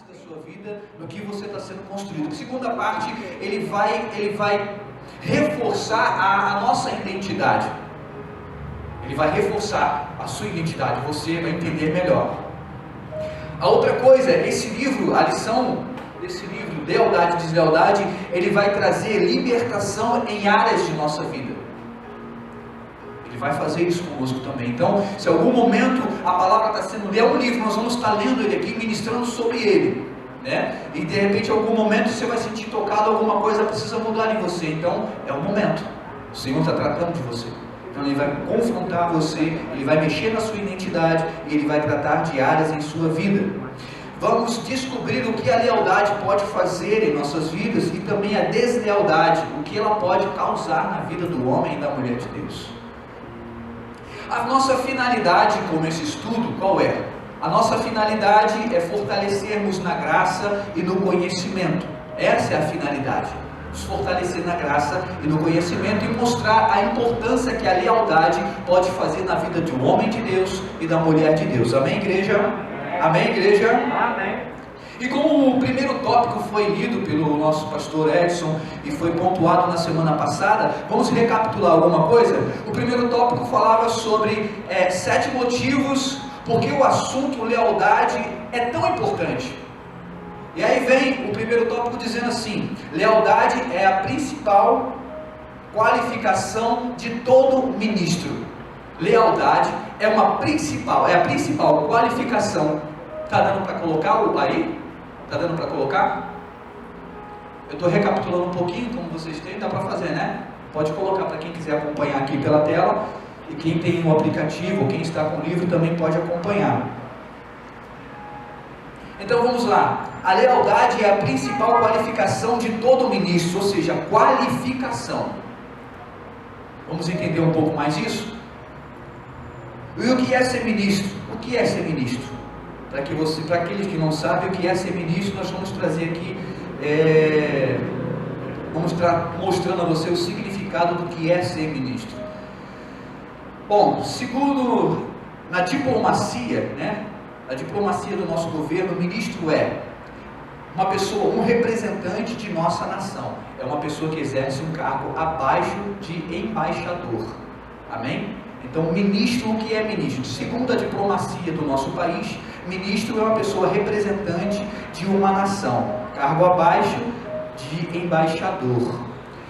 da sua vida, no que você está sendo construído. A segunda parte, ele vai reforçar a nossa identidade. Ele vai reforçar a sua identidade, você vai entender melhor. A outra coisa, esse livro, a lição desse livro, Lealdade e Deslealdade, ele vai trazer libertação em áreas de nossa vida. Ele vai fazer isso conosco também. Então, se em algum momento a palavra está sendo lida, é um livro, nós vamos estar lendo ele aqui, ministrando sobre ele, né? E de repente, em algum momento, você vai sentir tocado, alguma coisa precisa mudar em você. Então, é o momento. O Senhor está tratando de você. Então, Ele vai confrontar você, Ele vai mexer na sua identidade e Ele vai tratar de áreas em sua vida. Vamos descobrir o que a lealdade pode fazer em nossas vidas e também a deslealdade, o que ela pode causar na vida do homem e da mulher de Deus. A nossa finalidade com esse estudo, qual é? A nossa finalidade é fortalecermos na graça e no conhecimento. Essa é a finalidade. Nos fortalecer na graça e no conhecimento e mostrar a importância que a lealdade pode fazer na vida de um homem de Deus e da mulher de Deus. Amém, igreja? Amém, igreja? Amém. E como o primeiro tópico foi lido pelo nosso pastor Edson e foi pontuado na semana passada, vamos recapitular alguma coisa? O primeiro tópico falava sobre 7 motivos porque o assunto lealdade é tão importante. E aí vem o primeiro tópico dizendo assim: lealdade é a principal qualificação de todo ministro. Lealdade é a principal qualificação. Está dando para colocar aí? Está dando para colocar? Eu estou recapitulando um pouquinho, como vocês têm, dá para fazer, né? Pode colocar para quem quiser acompanhar aqui pela tela. E quem tem um aplicativo, quem está com o livro, também pode acompanhar. Então vamos lá. A lealdade é a principal qualificação de todo ministro, ou seja, qualificação. Vamos entender um pouco mais isso? E o que é ser ministro? O que é ser ministro? Para aqueles que não sabem o que é ser ministro, nós vamos trazer aqui, mostrando a você o significado do que é ser ministro. Bom, segundo na diplomacia, né? A diplomacia do nosso governo, o ministro é uma pessoa, um representante de nossa nação. É uma pessoa que exerce um cargo abaixo de embaixador. Amém? Então, ministro, o que é ministro? Segundo a diplomacia do nosso país, ministro é uma pessoa representante de uma nação, cargo abaixo de embaixador.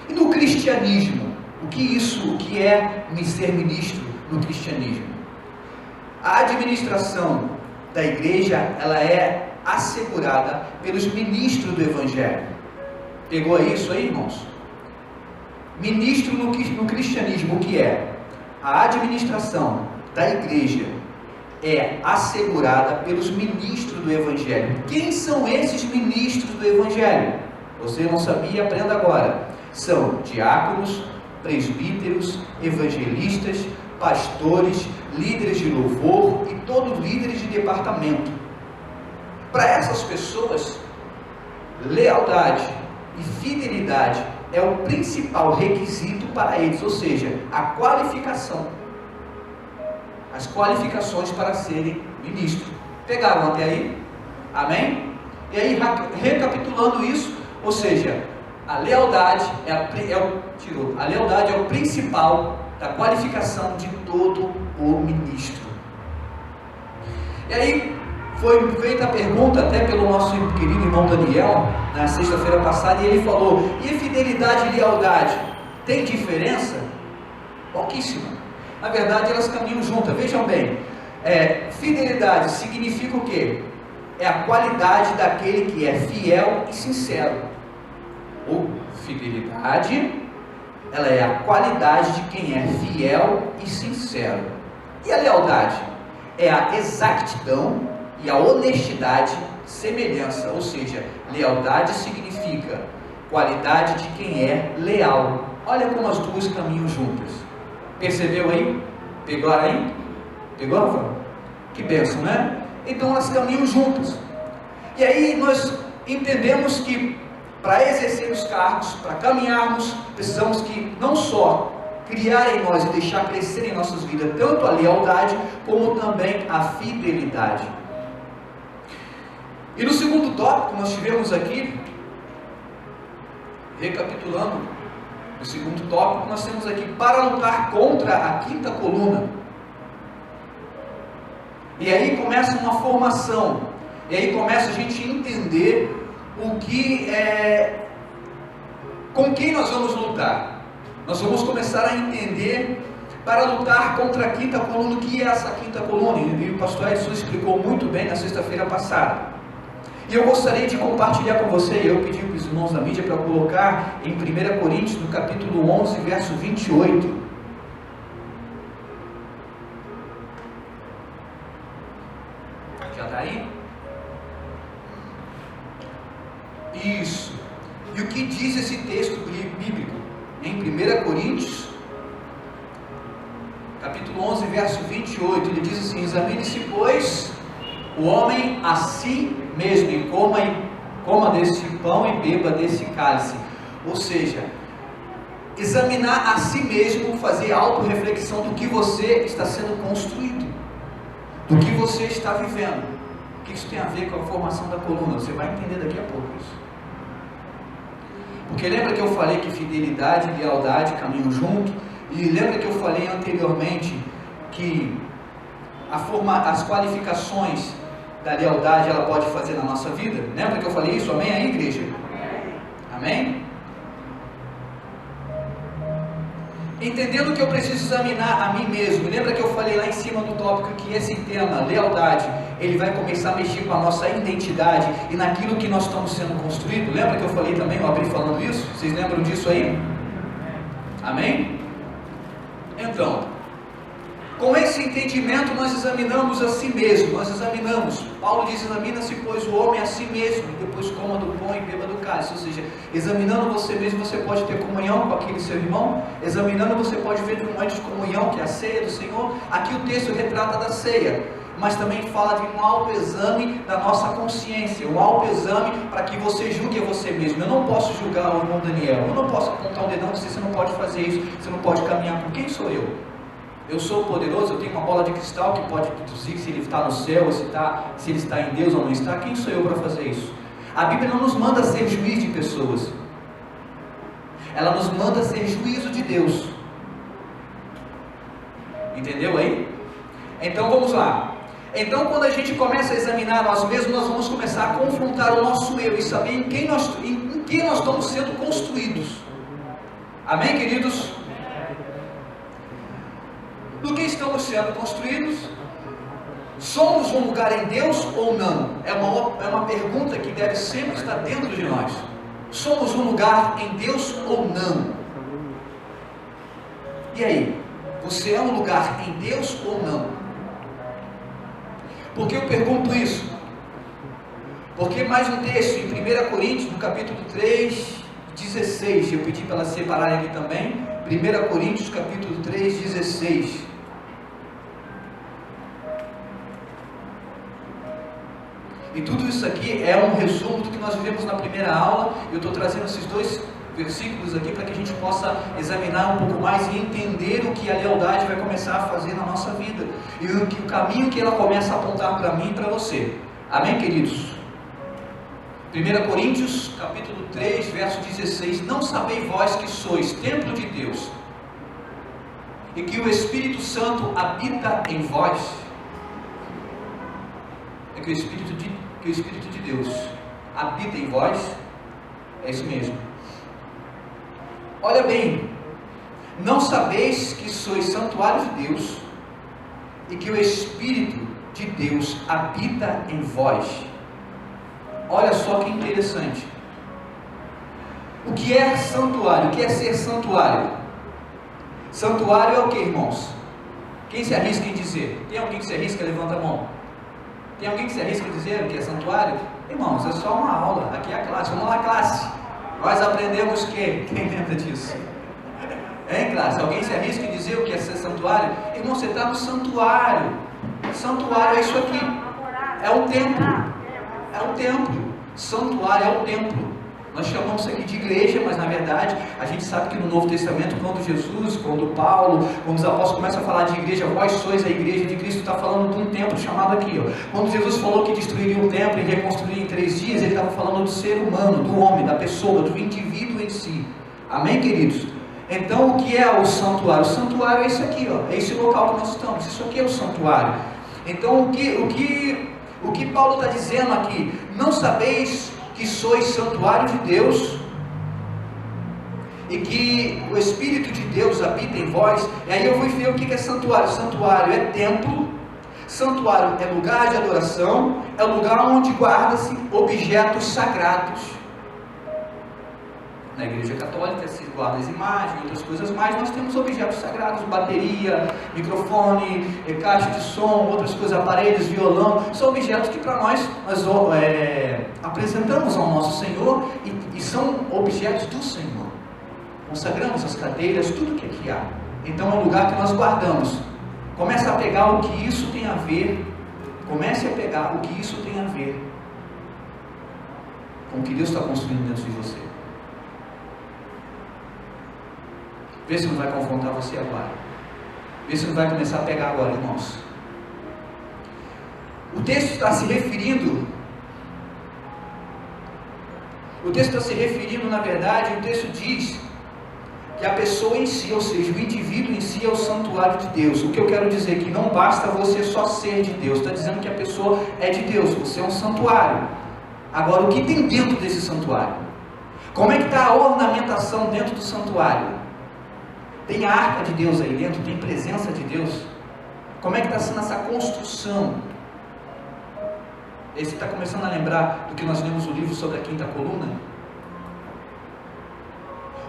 E no cristianismo, o que é ser ministro no cristianismo? A administração da igreja, ela é assegurada pelos ministros do evangelho. Pegou isso aí, irmãos? Ministro no cristianismo, o que é? A administração da igreja é assegurada pelos ministros do evangelho. Quem são esses ministros do evangelho? Você não sabia? Aprenda agora. São diáconos, presbíteros, evangelistas, pastores, líderes de louvor e todos líderes de departamento. Para essas pessoas, lealdade e fidelidade é o principal requisito para eles, ou seja, a qualificação, as qualificações para serem ministros. Pegaram até aí? Amém? E aí, recapitulando isso, ou seja, a lealdade a lealdade é o principal da qualificação de todo o ministro. E aí foi feita a pergunta até pelo nosso querido irmão Daniel na sexta-feira passada, e ele falou: e fidelidade e lealdade tem diferença? Pouquíssima. Na verdade, elas caminham juntas. Vejam bem, fidelidade significa o quê? É a qualidade daquele que é fiel e sincero. Ou fidelidade, ela é a qualidade de quem é fiel e sincero. E a lealdade é a exatidão e a honestidade, semelhança. Ou seja, lealdade significa qualidade de quem é leal. Olha como as duas caminham juntas. Percebeu aí? Pegou aí? Pegou, Rafael? Que bênção, né? Então elas caminham juntas. E aí nós entendemos que para exercer os cargos, para caminharmos, precisamos que não só criar em nós e deixar crescer em nossas vidas tanto a lealdade como também a fidelidade. E no segundo tópico nós tivemos aqui, recapitulando, o segundo tópico nós temos aqui, para lutar contra a quinta coluna. E aí começa uma formação, e aí começa a gente entender o que com quem nós vamos lutar. Nós vamos começar a entender para lutar contra a quinta coluna, o que é essa quinta coluna, e o pastor Edson explicou muito bem na sexta-feira passada. E eu gostaria de compartilhar com você, eu pedi para os irmãos da mídia para colocar em 1 Coríntios, no capítulo 11, verso 28. Já está aí? Isso. E o que diz esse texto bíblico? Em 1 Coríntios, capítulo 11, verso 28, ele diz assim: examine-se, pois, o homem a si mesmo, e coma desse pão e beba desse cálice. Ou seja, examinar a si mesmo, fazer autorreflexão do que você está sendo construído, do que você está vivendo. O que isso tem a ver com a formação da coluna? Você vai entender daqui a pouco isso. Porque lembra que eu falei que fidelidade e lealdade caminham junto? E lembra que eu falei anteriormente que as qualificações da lealdade ela pode fazer na nossa vida? Lembra que eu falei isso? Amém aí, igreja? Amém? Entendendo que eu preciso examinar a mim mesmo. Lembra que eu falei lá em cima do tópico que esse tema, lealdade, ele vai começar a mexer com a nossa identidade e naquilo que nós estamos sendo construídos? Lembra que eu falei também, eu abri falando isso? Vocês lembram disso aí? Amém? Então, com esse entendimento nós examinamos a si mesmo, Paulo diz: examina-se, pois, o homem a si mesmo, e depois coma do pão e beba do cálice. Ou seja, examinando você mesmo, você pode ter comunhão com aquele seu irmão, examinando você pode ver um momento de comunhão, que é a ceia do Senhor. Aqui o texto retrata da ceia, mas também fala de um autoexame da nossa consciência, um autoexame para que você julgue a você mesmo. Eu não posso julgar o irmão Daniel, eu não posso apontar um dedão e dizer: você não pode fazer isso, você não pode caminhar. Com quem sou eu? Eu sou poderoso, eu tenho uma bola de cristal que pode deduzir se ele está no céu, ou se ele está em Deus ou não está. Quem sou eu para fazer isso? A Bíblia não nos manda ser juiz de pessoas, ela nos manda ser juízo de Deus. Entendeu aí? Então vamos lá. Então, quando a gente começa a examinar nós mesmos, nós vamos começar a confrontar o nosso eu e saber em que nós estamos sendo construídos. Amém, queridos? Do que estamos sendo construídos? Somos um lugar em Deus ou não? É uma pergunta que deve sempre estar dentro de nós. Somos um lugar em Deus ou não? E aí? Você é um lugar em Deus ou não? Por que eu pergunto isso? Porque mais um texto em 1 Coríntios, no capítulo 3, 16, eu pedi para ela separar aqui também. 1 Coríntios, capítulo 3, 16. E tudo isso aqui é um resumo do que nós vivemos na primeira aula. Eu estou trazendo esses dois versículos aqui para que a gente possa examinar um pouco mais e entender o que a lealdade vai começar a fazer na nossa vida e o caminho que ela começa a apontar para mim e para você. Amém, queridos? 1 Coríntios, capítulo 3, verso 16. Não sabeis vós que sois templo de Deus e que o Espírito Santo habita em vós? É que o Espírito de Deus habita em vós. É isso mesmo. Olha bem, não sabeis que sois santuário de Deus e que o Espírito de Deus habita em vós? Olha só que interessante. O que é santuário? O que é ser santuário? Santuário é o que, irmãos? Quem se arrisca em dizer? Tem alguém que se arrisca? Levanta a mão. Tem alguém que se arrisca a dizer o que é santuário? Irmãos, é só uma aula. Aqui é a classe. Vamos lá, classe. Nós aprendemos que... Quem lembra disso? Hein, classe? Alguém se arrisca em dizer o que é ser santuário? Irmão, você está no santuário. Santuário é isso aqui. É um templo. É um templo. Santuário é o templo. Nós chamamos isso aqui de igreja, mas na verdade a gente sabe que no Novo Testamento, quando Jesus, quando Paulo, quando os apóstolos começam a falar de igreja, vós sois a igreja de Cristo, está falando de um templo chamado aqui, ó. Quando Jesus falou que destruiria um templo e reconstruiria em 3 dias, ele estava falando do ser humano, do homem, da pessoa, do indivíduo em si. Amém, queridos? Então, o que é o santuário? O santuário é isso aqui, ó, é esse local que nós estamos. Isso aqui é o santuário. Então, o que Paulo está dizendo aqui? Não sabeis que sois santuário de Deus e que o Espírito de Deus habita em vós? E aí eu vou ver o que é santuário. Santuário é templo, santuário é lugar de adoração, é lugar onde guarda-se objetos sagrados. Na igreja católica se guarda as imagens, outras coisas mais. Nós temos objetos sagrados, bateria, microfone, caixa de som, outras coisas, aparelhos, violão. São objetos que para nós apresentamos ao nosso Senhor e são objetos do Senhor. Consagramos as cadeiras, tudo que aqui há. Então é um lugar que nós guardamos. Comece a pegar o que isso tem a ver. Comece a pegar o que isso tem a ver com o que Deus está construindo dentro de você. Vê se não vai confrontar você agora. Vê se não vai começar a pegar agora, irmãos. O texto está se referindo, na verdade, o texto diz que a pessoa em si, ou seja, o indivíduo em si é o santuário de Deus. O que eu quero dizer é que não basta você só ser de Deus. Está dizendo que a pessoa é de Deus, você é um santuário. Agora, o que tem dentro desse santuário? Como é que está a ornamentação dentro do santuário? Tem a arca de Deus aí dentro? Tem presença de Deus? Como é que está sendo essa construção? E você está começando a lembrar do que nós lemos no livro sobre a quinta coluna?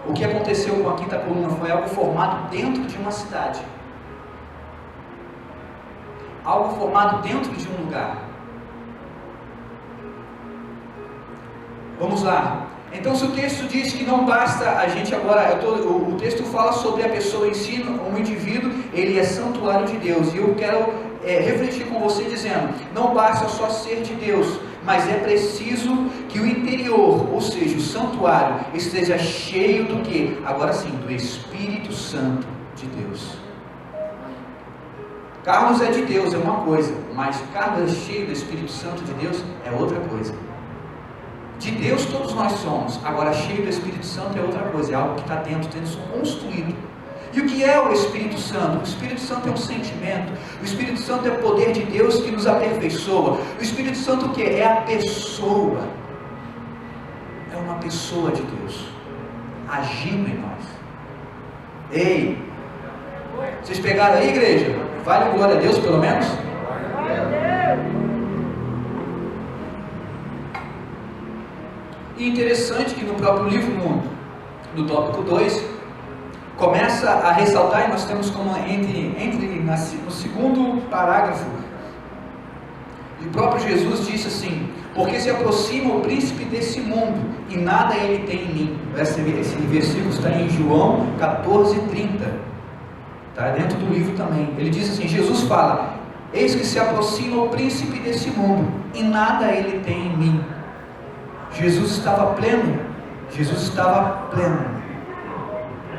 O que aconteceu com a quinta coluna foi algo formado dentro de uma cidade. Algo formado dentro de um lugar. Vamos lá. Então, se o texto diz que não basta a gente agora, o texto fala sobre a pessoa em si, um indivíduo, ele é santuário de Deus. E eu quero refletir com você dizendo, não basta só ser de Deus, mas é preciso que o interior, ou seja, o santuário, esteja cheio do quê? Agora sim, do Espírito Santo de Deus. Carlos é de Deus, é uma coisa, mas Carlos é cheio do Espírito Santo de Deus é outra coisa. De Deus todos nós somos, agora cheio do Espírito Santo é outra coisa, é algo que está dentro, tendo sido construído. E o que é o Espírito Santo? O Espírito Santo é um sentimento, o Espírito Santo é o poder de Deus que nos aperfeiçoa. O Espírito Santo o que é? É a pessoa, é uma pessoa de Deus, agindo em nós. Ei, vocês pegaram aí, igreja? Vale glória a Deus pelo menos? E interessante que no próprio livro, no tópico 2, começa a ressaltar, e nós temos como no segundo parágrafo, o próprio Jesus disse assim, porque se aproxima o príncipe desse mundo, e nada ele tem em mim. Esse versículo está em João 14:30, está dentro do livro também. Ele diz assim, Jesus fala, eis que se aproxima o príncipe desse mundo, e nada ele tem em mim. Jesus estava pleno.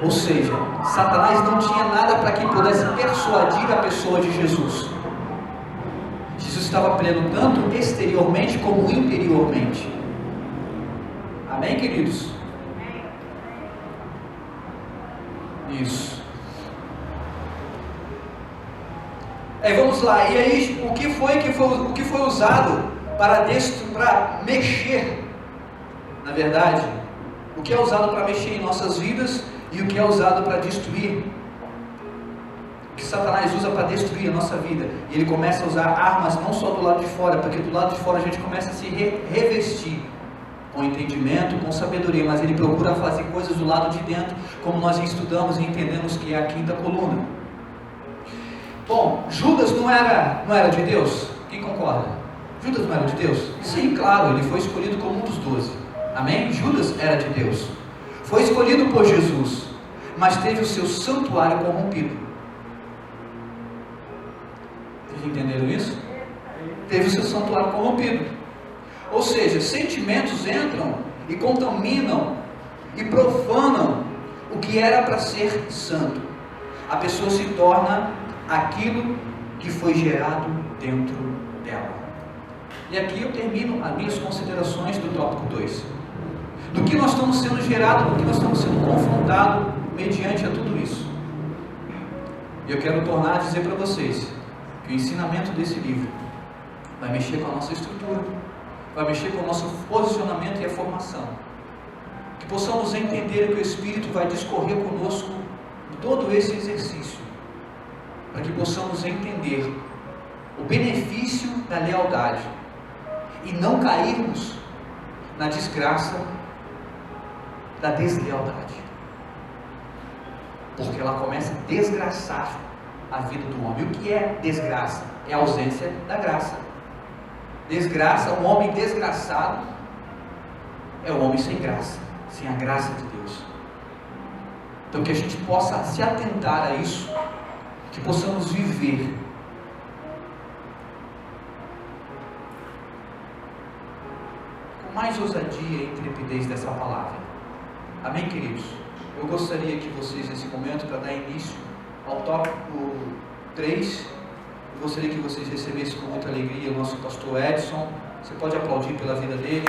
Ou seja, Satanás não tinha nada para que pudesse persuadir a pessoa de Jesus. Jesus estava pleno tanto exteriormente como interiormente. Amém, queridos? Isso. Aí vamos lá. E aí, o que foi usado para mexer? Na verdade, o que é usado para mexer em nossas vidas e o que é usado para destruir. O que Satanás usa para destruir a nossa vida. E ele começa a usar armas não só do lado de fora, porque do lado de fora a gente começa a se revestir com entendimento, com sabedoria, mas ele procura fazer coisas do lado de dentro, como nós estudamos e entendemos que é a quinta coluna. Bom, Judas não era de Deus? Quem concorda? Judas não era de Deus? Sim, claro, ele foi escolhido como um dos 12. Amém? Judas era de Deus. Foi escolhido por Jesus, mas teve o seu santuário corrompido. Vocês entenderam isso? Teve o seu santuário corrompido. Ou seja, sentimentos entram e contaminam e profanam o que era para ser santo. A pessoa se torna aquilo que foi gerado dentro dela. E aqui eu termino as minhas considerações do tópico 2. Do que nós estamos sendo gerados, do que nós estamos sendo confrontados mediante a tudo isso. E eu quero tornar a dizer para vocês que o ensinamento desse livro vai mexer com a nossa estrutura, vai mexer com o nosso posicionamento e a formação. Que possamos entender que o Espírito vai discorrer conosco em todo esse exercício, para que possamos entender o benefício da lealdade e não cairmos na desgraça da deslealdade, porque ela começa a desgraçar a vida do homem. O que é desgraça? É a ausência da graça. Desgraça, um homem desgraçado é um homem sem graça, sem a graça de Deus. Então que a gente possa se atentar a isso, que possamos viver com mais ousadia e intrepidez dessa palavra. Amém, queridos? Eu gostaria que vocês, nesse momento, para dar início ao tópico 3, eu gostaria que vocês recebessem com muita alegria o nosso pastor Edson. Você pode aplaudir pela vida dele.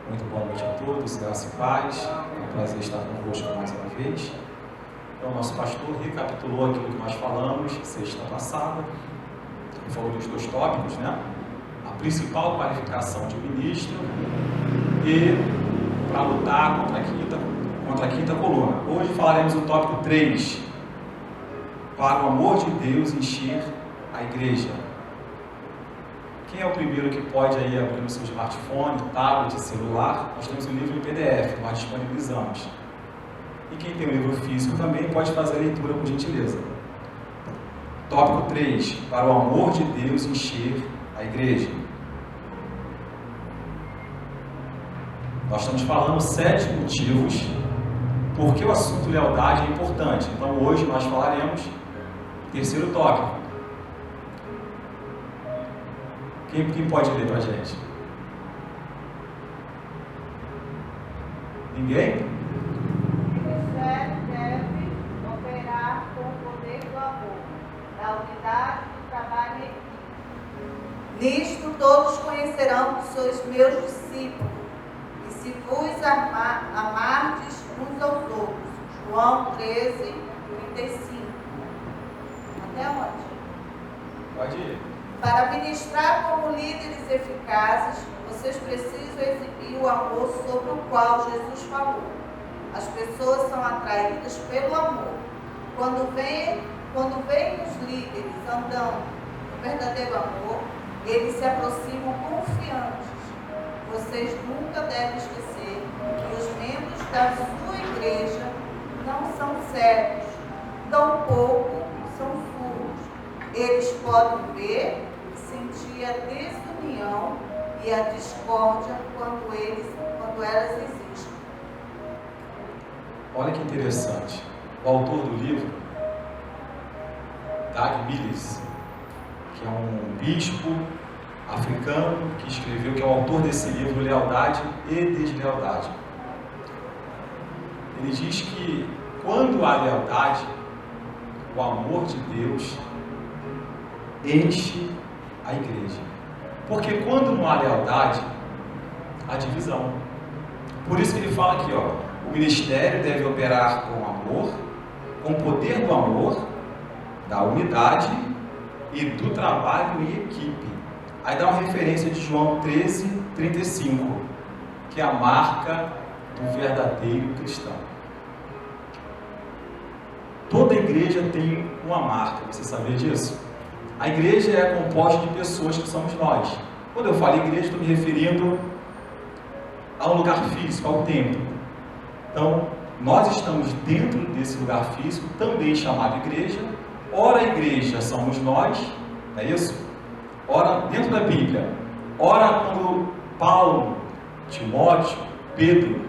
Muito boa noite a todos, graça e paz. É um prazer estar convosco mais uma vez. Então, o nosso pastor recapitulou aquilo que nós falamos sexta passada. Ele falou dos 2 tópicos, né? A principal qualificação de ministro e para lutar contra a quinta coluna. Hoje falaremos do tópico 3, para o amor de Deus encher a igreja. Quem é o primeiro que pode aí abrir no seu smartphone, tablet, celular? Nós temos o livro em PDF, nós disponibilizamos. E quem tem o livro físico também pode fazer a leitura, por gentileza. Tópico 3, para o amor de Deus encher a igreja. Nós estamos falando 7 motivos por que o assunto lealdade é importante. Então hoje nós falaremos do terceiro tópico. Quem pode ler para a gente? Ninguém? O ministério deve operar com o poder do amor, da unidade do trabalho em equipe. Nisto todos conhecerão que sois meus discípulos, e se vos amardes uns aos outros. João 13, 35. Até onde? Pode ir. Para ministrar como líderes eficazes, vocês precisam exibir o amor sobre o qual Jesus falou. As pessoas são atraídas pelo amor. Quando veem os líderes andando no verdadeiro amor, eles se aproximam confiantes. Vocês nunca devem esquecer que os membros da sua igreja não são cegos, tampouco são surdos. Eles podem ver e sentir a desunião e a discórdia quando elas existem. Olha que interessante. O autor do livro, Dag Mills, que é um bispo africano que escreveu, que é o autor desse livro, Lealdade e Deslealdade. Ele diz que quando há lealdade, o amor de Deus enche a igreja. Porque quando não há lealdade, há divisão. Por isso que ele fala aqui, ó, o ministério deve operar com amor, com o poder do amor, da unidade e do trabalho em equipe. Aí dá uma referência de João 13, 35, que é a marca do verdadeiro cristão. Toda igreja tem uma marca, você sabia disso? A igreja é composta de pessoas que somos nós. Quando eu falo igreja, estou me referindo a um lugar físico, ao templo. Então, nós estamos dentro desse lugar físico, também chamado igreja. Ora, a igreja somos nós, não é isso? Ora, dentro da Bíblia, ora quando Paulo, Timóteo, Pedro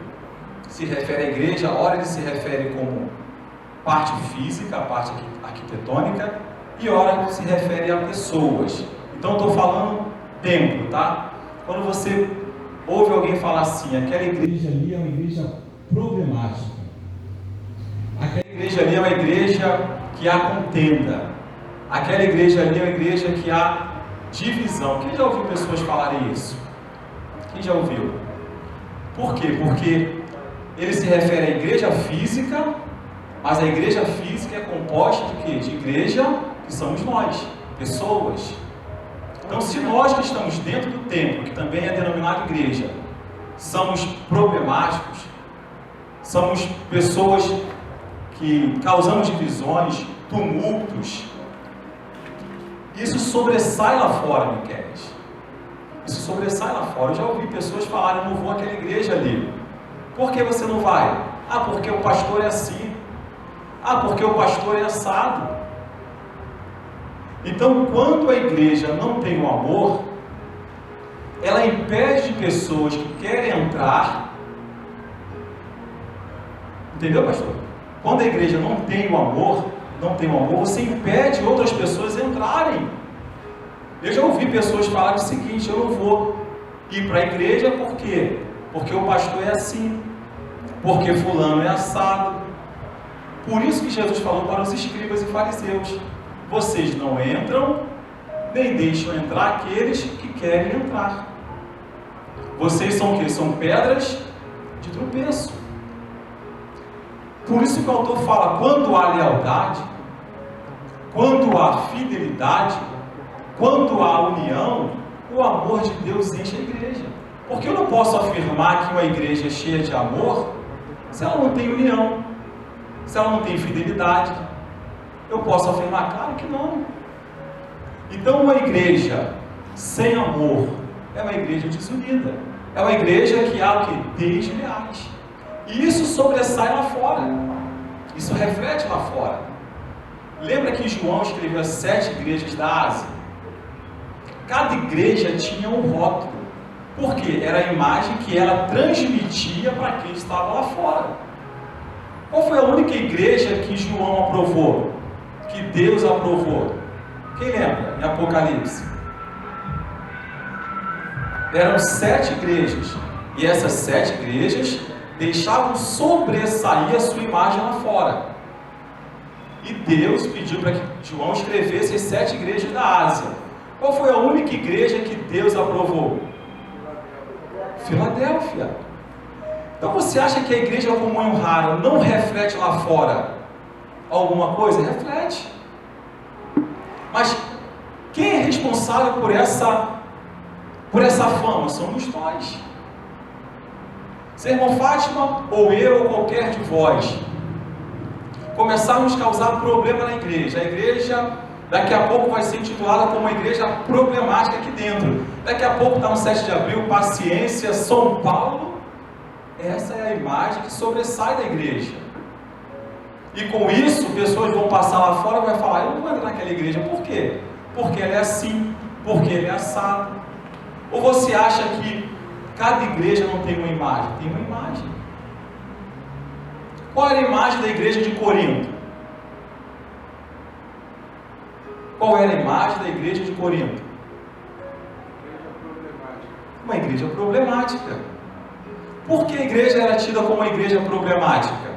se refere à igreja, ora ele se refere como parte física, a parte arquitetônica, e ora se refere a pessoas. Então estou falando templo, tá? Quando você ouve alguém falar assim, aquela igreja ali é uma igreja problemática, aquela igreja ali é uma igreja que há contenda, aquela igreja ali é uma igreja que há divisão. Quem já ouviu pessoas falarem isso? Quem já ouviu? Por quê? Porque ele se refere à igreja física, mas a igreja física é composta de quê? De igreja, que somos nós, pessoas. Então, se nós que estamos dentro do templo, que também é denominado igreja, somos problemáticos, somos pessoas que causamos divisões, tumultos, isso sobressai lá fora, Miquel. Isso sobressai lá fora. Eu já ouvi pessoas falarem, eu não vou àquela igreja ali. Por que você não vai? Ah, porque o pastor é assim. Ah, porque o pastor é assado. Então, quando a igreja não tem o amor, ela impede pessoas que querem entrar. Entendeu, pastor? Quando a igreja não tem o amor, você impede outras pessoas entrarem. Eu já ouvi pessoas falarem o seguinte, eu não vou ir para a igreja por quê? Porque o pastor é assim, porque fulano é assado. Por isso que Jesus falou para os escribas e fariseus, vocês não entram, nem deixam entrar aqueles que querem entrar. Vocês são o quê? São pedras de tropeço. Por isso que o autor fala, quando há lealdade, quando há fidelidade, quando há união, o amor de Deus enche a igreja. Porque eu não posso afirmar que uma igreja é cheia de amor se ela não tem união, se ela não tem fidelidade. Eu posso afirmar? Claro que não. Então uma igreja sem amor é uma igreja desunida. É uma igreja que há o quê? Desleais. E isso sobressai lá fora. Isso reflete lá fora. Lembra que João escreveu as 7 igrejas da Ásia? Cada igreja tinha um rótulo. Por quê? Era a imagem que ela transmitia para quem estava lá fora. Qual foi a única igreja que João aprovou? Que Deus aprovou? Quem lembra? Em Apocalipse. Eram 7 igrejas. E essas 7 igrejas deixavam sobressair a sua imagem lá fora. E Deus pediu para que João escrevesse as 7 igrejas da Ásia. Qual foi a única igreja que Deus aprovou? Filadélfia. Então você acha que a igreja comunhão rara não reflete lá fora alguma coisa? Reflete. Mas quem é responsável por essa fama? Somos nós. Se a irmã Fátima, ou eu, ou qualquer de vós, começarmos a causar problema na igreja, a igreja daqui a pouco vai ser intitulada como uma igreja problemática aqui dentro. Daqui a pouco está no 7 de abril, Paciência, São Paulo. Essa é a imagem que sobressai da igreja. E com isso, pessoas vão passar lá fora e vão falar, eu não vou entrar naquela igreja. Por quê? Porque ela é assim, porque ele é assado. Ou você acha que cada igreja não tem uma imagem? Tem uma imagem. Qual era a imagem da igreja de Corinto? Qual era a imagem da igreja de Corinto? Uma igreja problemática. Por que a igreja era tida como uma igreja problemática?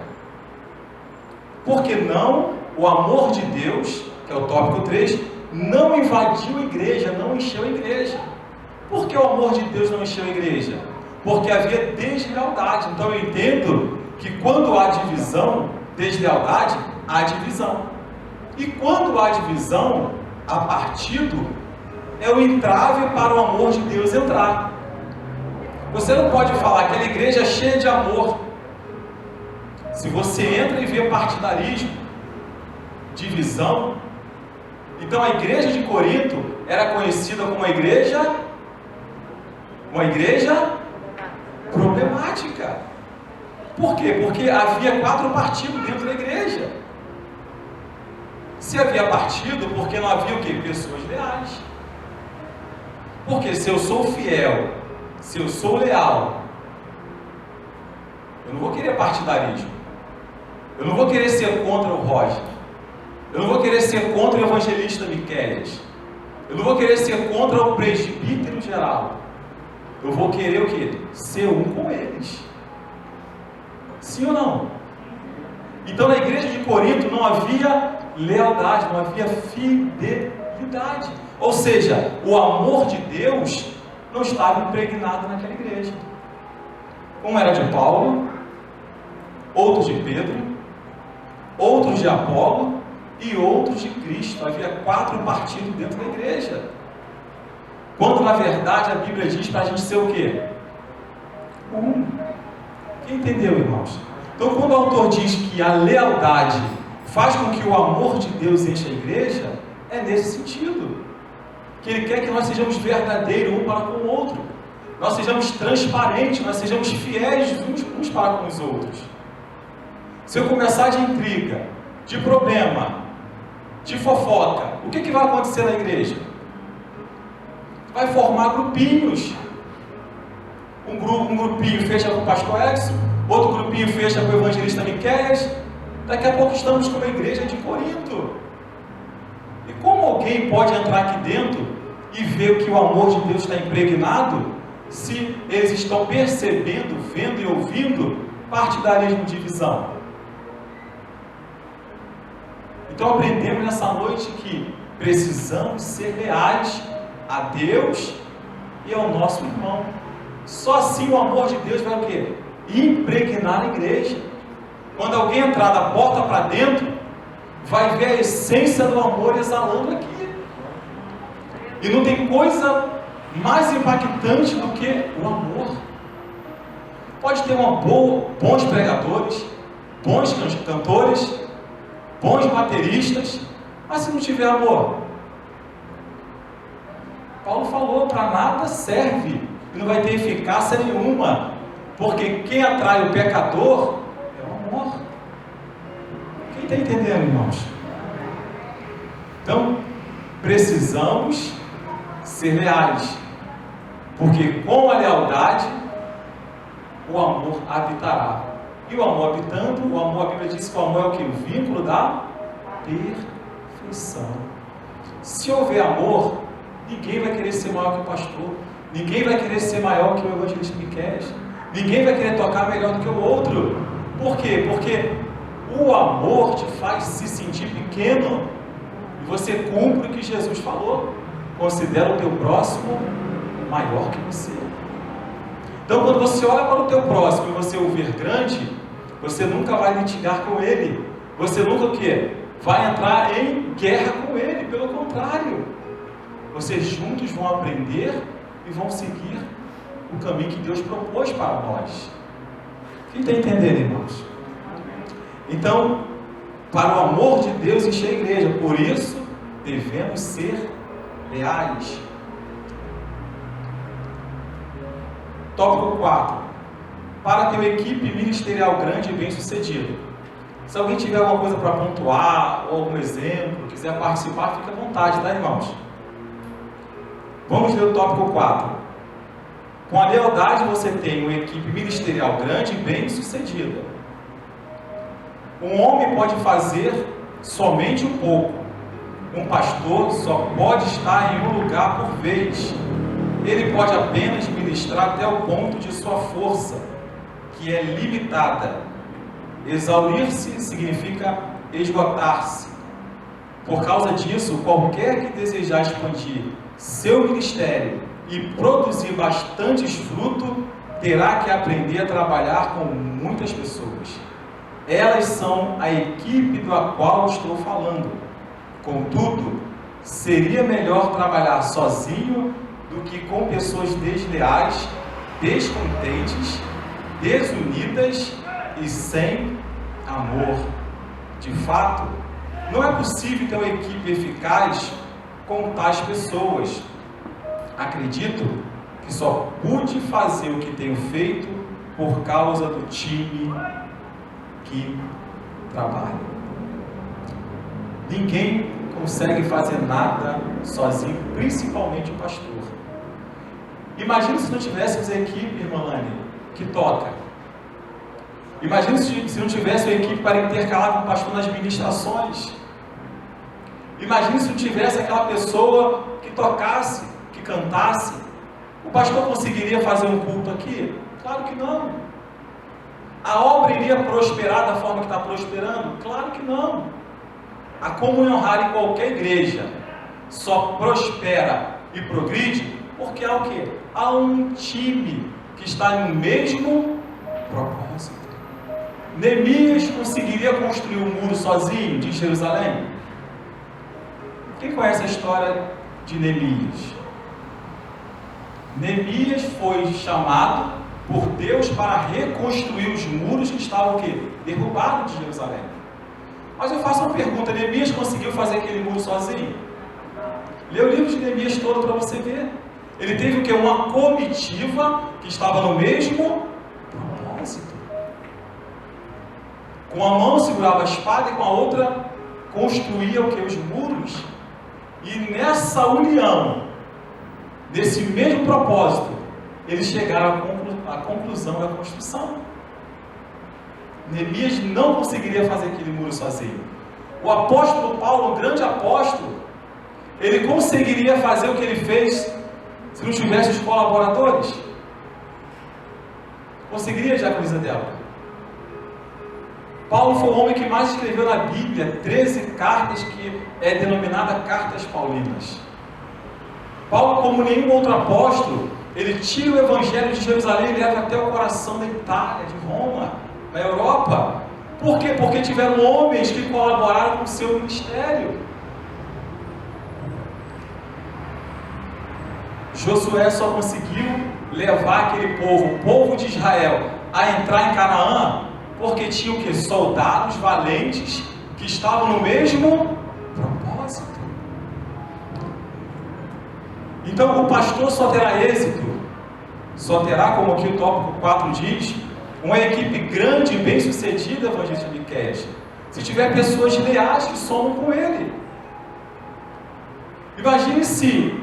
Porque não, o amor de Deus, que é o tópico 3, não invadiu a igreja, não encheu a igreja. Por que o amor de Deus não encheu a igreja? Porque havia deslealdade. Então eu entendo que quando há divisão, deslealdade, há divisão. E quando há divisão, há partido, é o entrave para o amor de Deus entrar. Você não pode falar que aquela igreja é cheia de amor. Se você entra e vê partidarismo, divisão, então a igreja de Corinto era conhecida como uma igreja problemática. Por quê? Porque havia 4 partidos dentro da igreja. Se havia partido, porque não havia o quê? Pessoas leais. Porque se eu sou fiel, se eu sou leal, Eu não vou querer partidarismo. Eu não vou querer ser contra o Roger. Eu não vou querer ser contra o evangelista Miquéias. Eu não vou querer ser contra o presbítero geral. Eu vou querer o quê? Ser um com eles. Sim ou não? Então na igreja de Corinto não havia lealdade, não havia fidelidade. Ou seja, o amor de Deus não estava impregnado naquela igreja. Um era de Paulo, outros de Pedro, outros de Apolo e outros de Cristo. Havia 4 partidos dentro da igreja. Quando na verdade a Bíblia diz para a gente ser o quê? Um. Quem entendeu, irmãos? Então quando o autor diz que a lealdade faz com que o amor de Deus encha a igreja, é nesse sentido. Que Ele quer que nós sejamos verdadeiros um para com o outro. Nós sejamos transparentes, nós sejamos fiéis uns para com os outros. Se eu começar de intriga, de problema, de fofoca, o que vai acontecer na igreja? Vai formar grupinhos. Um grupinho fecha com o pastor Edson, outro grupinho fecha com o evangelista Miquéias. Daqui a pouco estamos com a igreja de Corinto. E como alguém pode entrar aqui dentro e ver que o amor de Deus está impregnado, se eles estão percebendo, vendo e ouvindo partidarismo, divisão? Então aprendemos nessa noite que precisamos ser leais a Deus e ao nosso irmão. Só assim o amor de Deus vai o quê? Impregnar a igreja. Quando alguém entrar da porta para dentro, vai ver a essência do amor exalando aqui. E não tem coisa mais impactante do que o amor. Pode ter bons pregadores, bons cantores, bons bateristas, mas se não tiver amor, Paulo falou, para nada serve, e não vai ter eficácia nenhuma, porque quem atrai o pecador é o amor. Quem está entendendo, irmãos? Então, precisamos ser leais, porque com a lealdade, o amor habitará. E o amor habitando, o amor, a Bíblia diz que o amor é o que? O vínculo da perfeição. Se houver amor, ninguém vai querer ser maior que o pastor, ninguém vai querer ser maior que o evangelista Miquéias, ninguém vai querer tocar melhor do que o outro. Por quê? Porque o amor te faz se sentir pequeno e você cumpre o que Jesus falou. Considera o teu próximo maior que você. Então quando você olha para o teu próximo e você o ver grande, você nunca vai litigar com ele, você nunca o quê? Vai entrar em guerra com ele, pelo contrário, vocês juntos vão aprender e vão seguir o caminho que Deus propôs para nós. Quem está entendendo, irmãos? Então, para o amor de Deus encher a igreja, por isso devemos ser leais. Tópico 4. Para ter uma equipe ministerial grande e bem sucedida. Se alguém tiver alguma coisa para pontuar, ou algum exemplo, quiser participar, fique à vontade, tá, irmãos? Vamos ler o tópico 4. Com a lealdade você tem uma equipe ministerial grande e bem sucedida. Um homem pode fazer somente um pouco. Um pastor só pode estar em um lugar por vez. Ele pode apenas ministrar até o ponto de sua força, que é limitada. Exaurir-se significa esgotar-se. Por causa disso, qualquer que desejar expandir seu ministério e produzir bastantes frutos, terá que aprender a trabalhar com muitas pessoas. Elas são a equipe da qual estou falando. Contudo, seria melhor trabalhar sozinho do que com pessoas desleais, descontentes, desunidas e sem amor. De fato, não é possível ter uma equipe eficaz com tais pessoas. Acredito que só pude fazer o que tenho feito por causa do time que trabalha. Ninguém consegue fazer nada sozinho, principalmente o pastor. Imagina se não tivéssemos a equipe, irmã Lani, que toca. Imagina se não tivesse uma equipe para intercalar com o pastor nas ministrações. Imagine se não tivesse aquela pessoa que tocasse, que cantasse. O pastor conseguiria fazer um culto aqui? Claro que não. A obra iria prosperar da forma que está prosperando? Claro que não. A comunhão rara em qualquer igreja só prospera e progride porque há o quê? Há um time que está no mesmo propósito. Neemias conseguiria construir um muro sozinho de Jerusalém? Quem conhece a história de Neemias? Neemias foi chamado por Deus para reconstruir os muros que estavam o quê? Derrubados de Jerusalém. Mas eu faço uma pergunta: Neemias conseguiu fazer aquele muro sozinho? Lê o livro de Neemias todo para você ver. Ele teve o quê? Uma comitiva que estava no mesmo propósito. Com a mão segurava a espada e com a outra construía o quê? Os muros. E nessa união, desse mesmo propósito, eles chegaram à conclusão da construção. Neemias não conseguiria fazer aquele muro sozinho. O apóstolo Paulo, o grande apóstolo, ele conseguiria fazer o que ele fez se não tivesse os colaboradores? Conseguiria, Jaconisa Débora? Paulo foi o homem que mais escreveu na Bíblia, 13 cartas, que é denominada Cartas Paulinas. Paulo, como nenhum outro apóstolo, ele tira o Evangelho de Jerusalém e leva até o coração da Itália, de Roma, na Europa. Por quê? Porque tiveram homens que colaboraram com o seu ministério. Josué só conseguiu levar aquele povo, o povo de Israel, a entrar em Canaã, porque tinha o quê? Soldados valentes que estavam no mesmo propósito. Então o pastor só terá êxito, só terá, como aqui o tópico 4 diz, uma equipe grande e bem sucedida, evangelista Miqueias, se tiver pessoas leais que somam com ele. Imagine se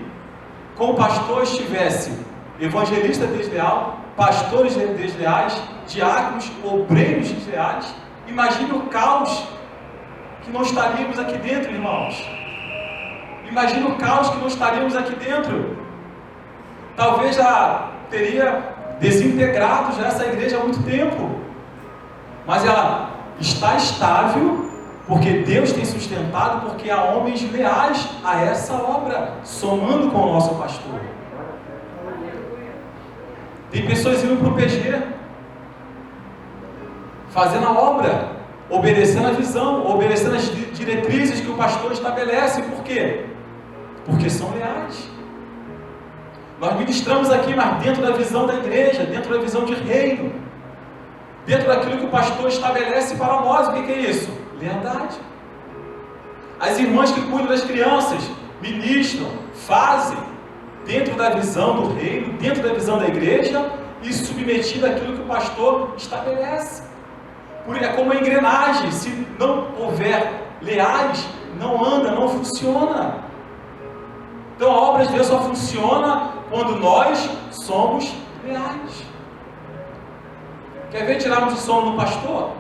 com o pastor estivesse evangelista desleal, pastores desleais, diáconos, obreiros desleais. Imagine o caos que não estaríamos aqui dentro, irmãos. Imagine o caos que não estaríamos aqui dentro. Talvez já teria desintegrado já essa igreja há muito tempo. Mas ela está estável porque Deus tem sustentado, porque há homens leais a essa obra, somando com o nosso pastor. Tem pessoas indo para o PG, fazendo a obra, obedecendo a visão, obedecendo as diretrizes que o pastor estabelece. Por quê? Porque são leais. Nós ministramos aqui, mas dentro da visão da igreja, dentro da visão de reino, dentro daquilo que o pastor estabelece para nós. O que é isso? Lealdade. As irmãs que cuidam das crianças, ministram, fazem, dentro da visão do reino, dentro da visão da igreja, e submetido àquilo que o pastor estabelece. É como uma engrenagem: se não houver leais, não anda, não funciona. Então a obra de Deus só funciona quando nós somos leais. Quer ver tirarmos o sono do pastor?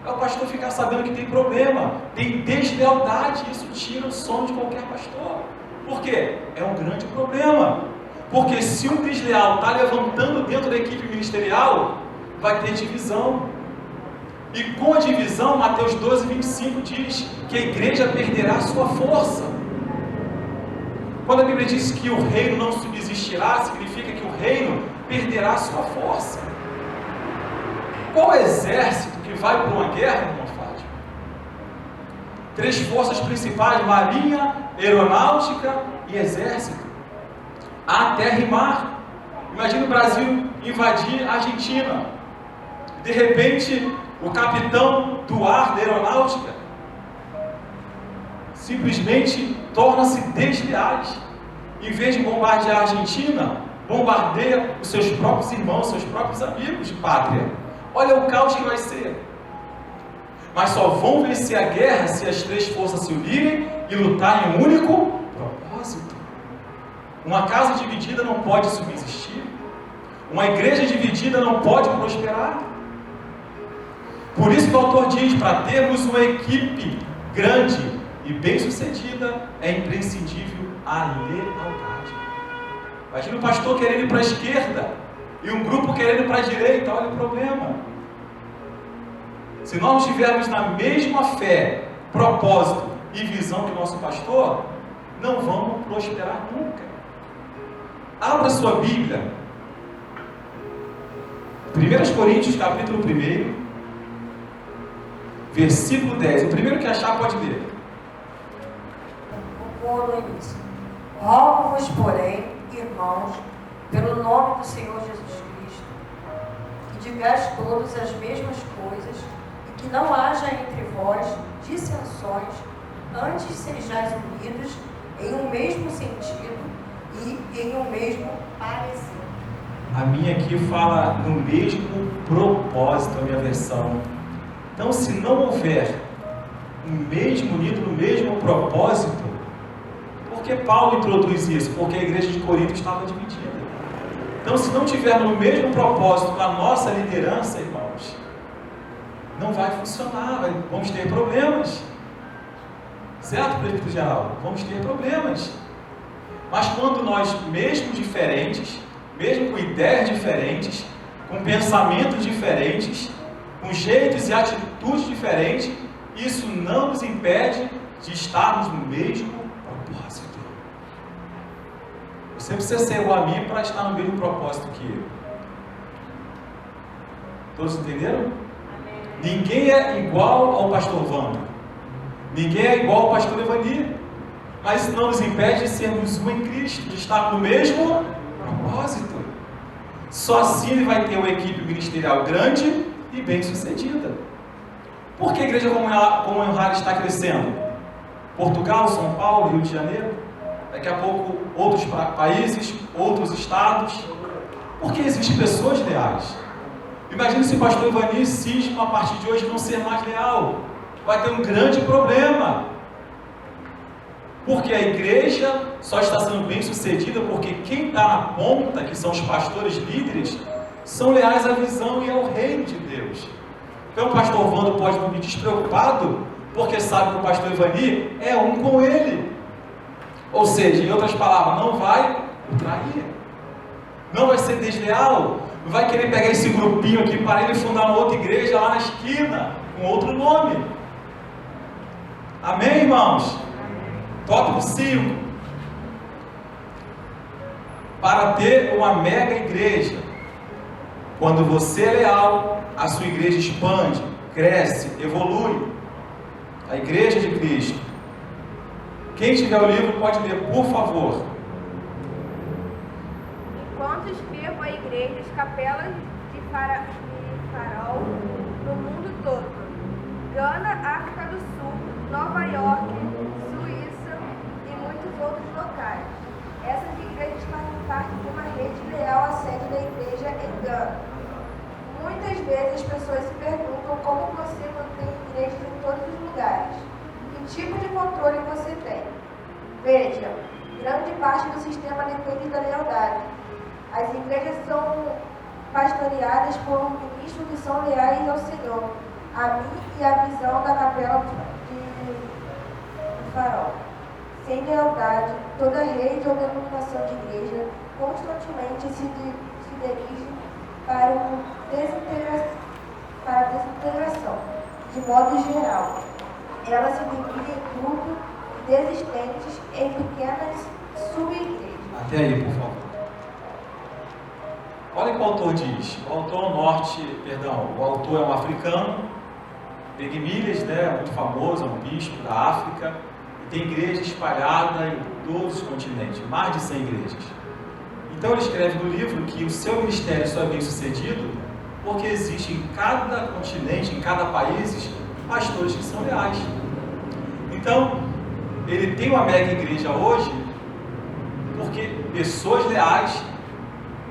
É o pastor ficar sabendo que tem problema, tem deslealdade, isso tira o sono de qualquer pastor. Por quê? É um grande problema. Porque se um desleal está levantando dentro da equipe ministerial, vai ter divisão. E com a divisão, Mateus 12, 25 diz que a igreja perderá a sua força. Quando a Bíblia diz que o reino não subsistirá, significa que o reino perderá a sua força. Qual exército que vai para uma guerra, irmão Fátima? 3 forças principais: marinha, aeronáutica e exército. Há terra e mar. Imagina o Brasil invadir a Argentina. De repente, o capitão do ar da aeronáutica simplesmente torna-se desleais. Em vez de bombardear a Argentina, bombardeia os seus próprios irmãos, seus próprios amigos de pátria. Olha o caos que vai ser. Mas só vão vencer a guerra se as 3 forças se unirem e lutarem em um único propósito. Uma casa dividida não pode subsistir. Uma igreja dividida não pode prosperar. Por isso que o autor diz, para termos uma equipe grande e bem-sucedida, é imprescindível a lealdade. Imagina um pastor querendo ir para a esquerda e um grupo querendo ir para a direita, olha o problema. Se nós não estivermos na mesma fé, propósito e visão que o nosso pastor, não vamos prosperar nunca. Abra sua Bíblia, 1 Coríntios capítulo 1, versículo 10. O primeiro que achar pode ler. No início. Rogo-vos, porém, irmãos, pelo nome do Senhor Jesus Cristo, que digais todos as mesmas coisas e que não haja entre vós dissensões, antes sejais unidos em um mesmo sentido e em um mesmo parecer. A minha aqui fala no mesmo propósito, a minha versão. Então, se não houver um mesmo unido no mesmo propósito, por que Paulo introduz isso? Porque a igreja de Corinto estava dividida. Então, se não tivermos no mesmo propósito com a nossa liderança, irmãos, não vai funcionar, vamos ter problemas. Certo, presbítero geral? Vamos ter problemas. Mas quando nós, mesmo diferentes, mesmo com ideias diferentes, com pensamentos diferentes, com jeitos e atitudes diferentes, isso não nos impede de estarmos no mesmo propósito. Você precisa ser igual a mim para estar no mesmo propósito que eu. Todos entenderam? Amém. Ninguém é igual ao pastor Wanda. Ninguém é igual ao pastor Evani. Mas isso não nos impede de sermos um em Cristo, de estar no mesmo propósito. Só assim ele vai ter uma equipe ministerial grande e bem sucedida. Por que a igreja Comunhão Rara está crescendo? Portugal, São Paulo, Rio de Janeiro, daqui a pouco outros países, outros estados. Porque existem pessoas leais. Imagine se o pastor Evani cisma a partir de hoje não ser mais leal. Vai ter um grande problema. Porque a igreja só está sendo bem sucedida porque quem está na ponta, que são os pastores líderes, são leais à visão e ao reino de Deus. Então o pastor Wando pode dormir despreocupado, porque sabe que o pastor Evani é um com ele. Ou seja, em outras palavras, não vai trair, não vai ser desleal, não vai querer pegar esse grupinho aqui para ele fundar uma outra igreja lá na esquina, com outro nome. Amém, irmãos? Tópico 5. Para ter uma mega igreja, quando você é leal, a sua igreja expande, cresce, evolui. A igreja de Cristo. Quem tiver o livro pode ler, por favor. Enquanto escrevo a igrejas, capelas de farol no mundo todo, Gana, África do Sul, Nova York, Suíça e muitos outros locais. Essas igrejas fazem parte de uma rede leal à sede da igreja em Gana. Muitas vezes as pessoas se perguntam como você mantém igrejas em todos os lugares. Que tipo de controle você tem? Veja, grande parte do sistema depende da lealdade. As igrejas são pastoreadas por ministros que são leais ao Senhor, a mim e à visão da capela de farol. Sem lealdade, toda rede ou denominação de igreja constantemente se dirige para a desintegração. De modo geral, ela se divide em grupos desistentes em pequenas sub-igrejas. Até aí, por favor. Olha o que o autor diz. O autor é um africano, Begmilhas, né, muito famoso, é um bispo da África, e tem igreja espalhada em todos os continentes, mais de 100 igrejas. Então ele escreve no livro que o seu ministério só é bem sucedido porque existe em cada continente, em cada país, pastores que são leais. Então, ele tem uma mega igreja hoje porque pessoas leais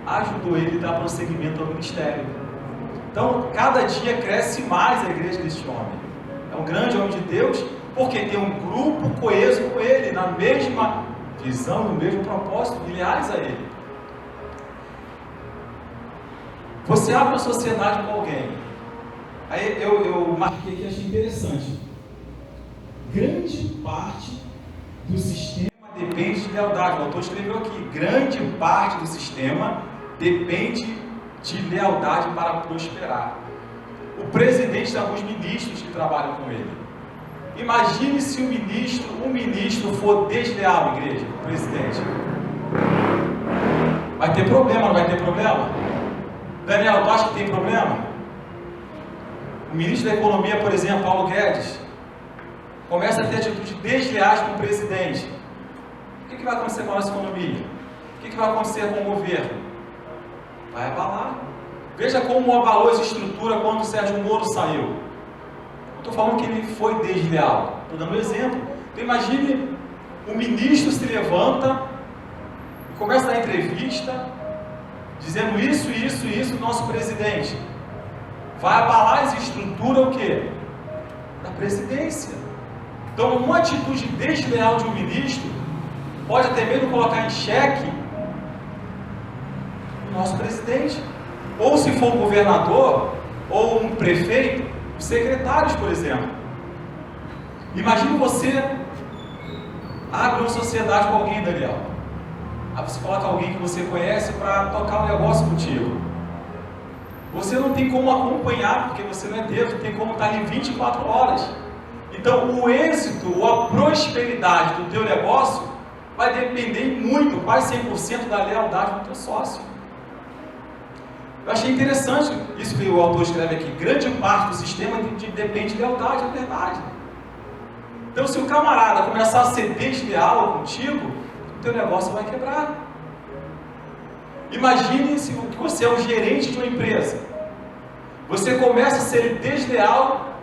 ajudou ele a dar prosseguimento ao ministério. Então, cada dia cresce mais a igreja deste homem. É um grande homem de Deus porque tem um grupo coeso com ele, na mesma visão, no mesmo propósito, e leais a ele. Você abre uma sociedade com alguém Aí eu marquei aqui e achei interessante. Grande parte do sistema depende de lealdade. O autor escreveu aqui: grande parte do sistema depende de lealdade para prosperar. O presidente tem alguns ministros que trabalham com ele. Imagine se um ministro for desleal, igreja, o presidente. Vai ter problema, não vai ter problema? Daniel, tu acha que tem problema? O ministro da Economia, por exemplo, Paulo Guedes, começa a ter atitudes desleais com o presidente. O que vai acontecer com a nossa economia? O que vai acontecer com o governo? Vai abalar. Veja como abalou essa estrutura quando o Sérgio Moro saiu. Não estou falando que ele foi desleal, estou dando um exemplo. Então imagine, o ministro se levanta e começa a dar entrevista, dizendo isso, do nosso presidente. Vai abalar essa estrutura o quê? Da presidência. Então uma atitude desleal de um ministro pode até mesmo colocar em xeque o nosso presidente. Ou se for um governador, ou um prefeito, os secretários, por exemplo. Imagine você abre uma sociedade com alguém, Daniel. Aí você coloca alguém que você conhece para tocar um negócio contigo. Você não tem como acompanhar, porque você não é Deus, não tem como estar ali 24 horas. Então o êxito ou a prosperidade do teu negócio vai depender muito, quase 100% da lealdade do teu sócio. Eu achei interessante isso que o autor escreve aqui. Grande parte do sistema depende de lealdade, é verdade. Então se o camarada começar a ser desleal contigo, o teu negócio vai quebrar. Imagine se você é o gerente de uma empresa. Você começa a ser desleal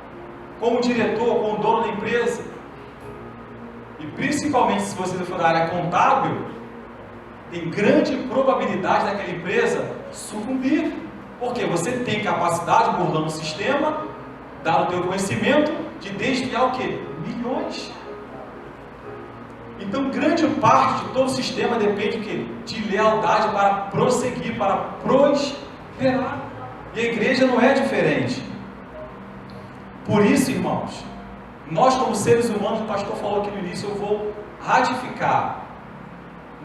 com o diretor, com o dono da empresa. E principalmente se você for da área contábil, tem grande probabilidade daquela empresa sucumbir. Porque você tem capacidade, burlando o sistema, dado o teu conhecimento, de desviar o quê? Milhões. Então grande parte de todo o sistema depende do quê? De lealdade para prosseguir, para prosperar. E a igreja não é diferente. Por isso, irmãos, nós como seres humanos, o pastor falou aqui no início, eu vou ratificar.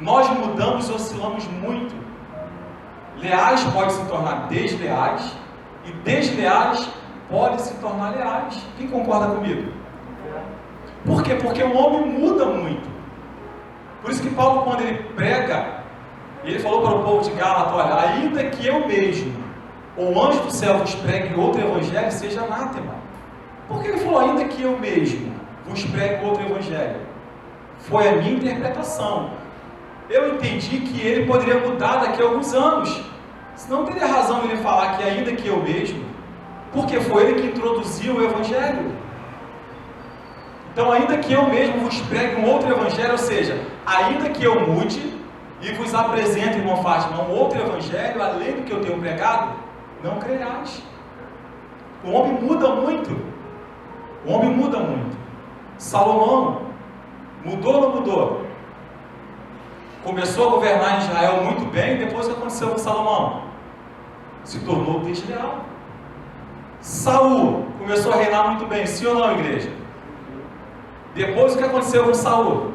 Nós mudamos e oscilamos muito. Leais podem se tornar desleais e desleais podem se tornar leais. Quem concorda comigo? Por quê? Porque o homem muda muito. Por isso que Paulo, quando ele prega, ele falou para o povo de Gálatas: olha, ainda que eu mesmo, ou anjo do céu, vos pregue outro evangelho, seja anátema. Por que ele falou ainda que eu mesmo vos pregue outro evangelho? Foi a minha interpretação. Eu entendi que ele poderia mudar daqui a alguns anos. Senão teria razão ele falar que ainda que eu mesmo, porque foi ele que introduziu o evangelho. Então, ainda que eu mesmo vos pregue um outro evangelho, ou seja, ainda que eu mude e vos apresente, irmão Fátima, um outro evangelho, além do que eu tenho pregado, não crerás. O homem muda muito. O homem muda muito. Salomão mudou ou não mudou? Começou a governar Israel muito bem, e depois o que aconteceu com Salomão? Se tornou desleal. Saul começou a reinar muito bem, sim ou não, igreja? Depois o que aconteceu com Saul?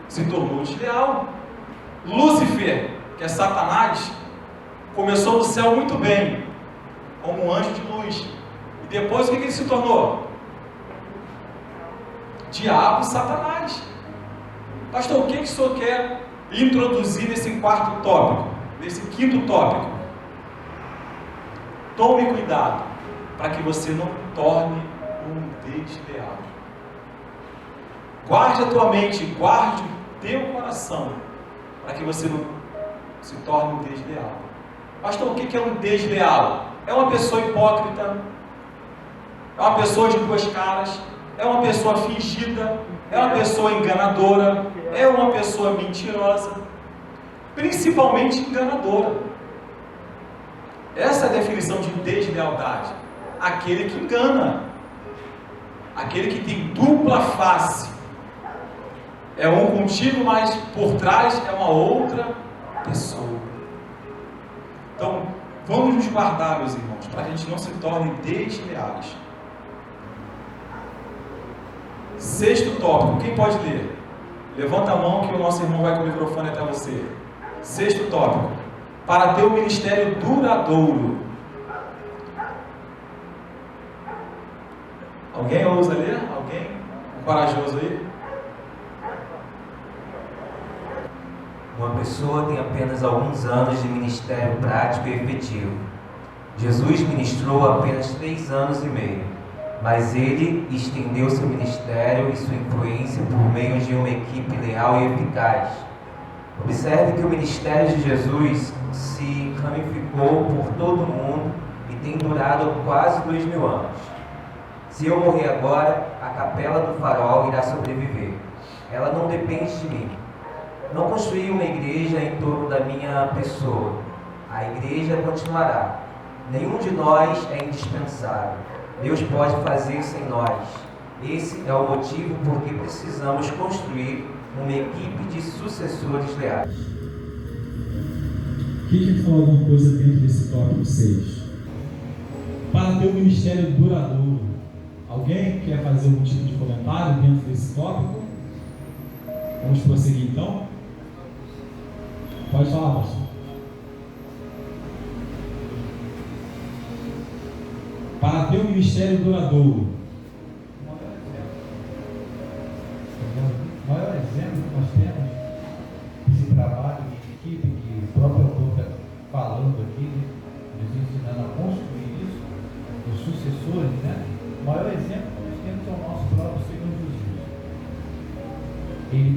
Se tornou desleal. Lúcifer, que é Satanás, começou no céu muito bem, como um anjo de luz. E depois o que ele se tornou? Diabo e Satanás. Pastor, o que o senhor quer introduzir nesse quarto tópico? Nesse quinto tópico? Tome cuidado para que você não torne um desleal. Guarde a tua mente, guarde o teu coração, para que você não se torne um desleal. Pastor, o que é um desleal? É uma pessoa hipócrita, é uma pessoa de duas caras, é uma pessoa fingida, é uma pessoa enganadora, é uma pessoa mentirosa, principalmente enganadora. Essa é a definição de deslealdade. Aquele que engana, aquele que tem dupla face. É um contigo, mas por trás é uma outra pessoa. Então, Vamos nos guardar, meus irmãos, para que a gente não se torne desleais. Sexto tópico, quem pode ler? Levanta a mão que o nosso irmão vai com o microfone até você. Sexto tópico, para ter um ministério duradouro. Alguém ousa ler? Alguém? Um corajoso aí? Uma pessoa tem apenas alguns anos de ministério prático e efetivo. Jesus ministrou apenas 3 anos e meio, mas ele estendeu seu ministério e sua influência por meio de uma equipe leal e eficaz. Observe que o ministério de Jesus se ramificou por todo o mundo e tem durado quase 2000 anos. Se eu morrer agora, a Capela do Farol irá sobreviver. Ela não depende de mim. Não construí uma igreja em torno da minha pessoa. A igreja continuará. Nenhum de nós é indispensável. Deus pode fazer sem nós. Esse é o motivo por que precisamos construir uma equipe de sucessores leais. Quem quer falar alguma coisa dentro desse tópico 6? Para ter um ministério duradouro. Alguém quer fazer algum tipo de comentário dentro desse tópico? Vamos prosseguir então? Pode falar, pastor. Para ter um ministério duradouro. O maior exemplo que nós temos desse trabalho de equipe que o próprio autor está falando aqui, né, nos ensinando a construir isso, os sucessores, né? O maior exemplo que nós temos é o nosso próprio Senhor Jesus. Ele,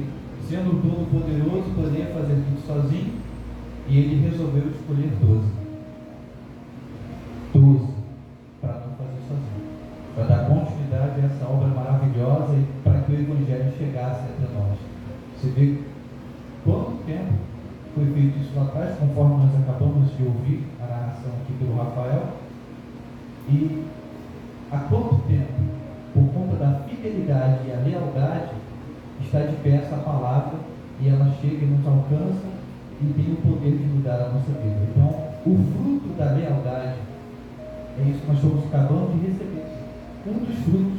sendo o Todo-Poderoso, poderia fazer tudo sozinho e ele resolveu escolher 12 para não fazer sozinho, para dar continuidade a essa obra maravilhosa e para que o Evangelho chegasse entre nós. Você vê quanto tempo foi feito isso lá atrás, conforme nós acabamos de ouvir a narração aqui pelo Rafael, e há quanto tempo, por conta da fidelidade e a lealdade, está de pé essa palavra e ela chega e nos alcança e tem o poder de mudar a nossa vida. Então, o fruto da lealdade é isso que nós estamos acabando de receber. Um dos frutos,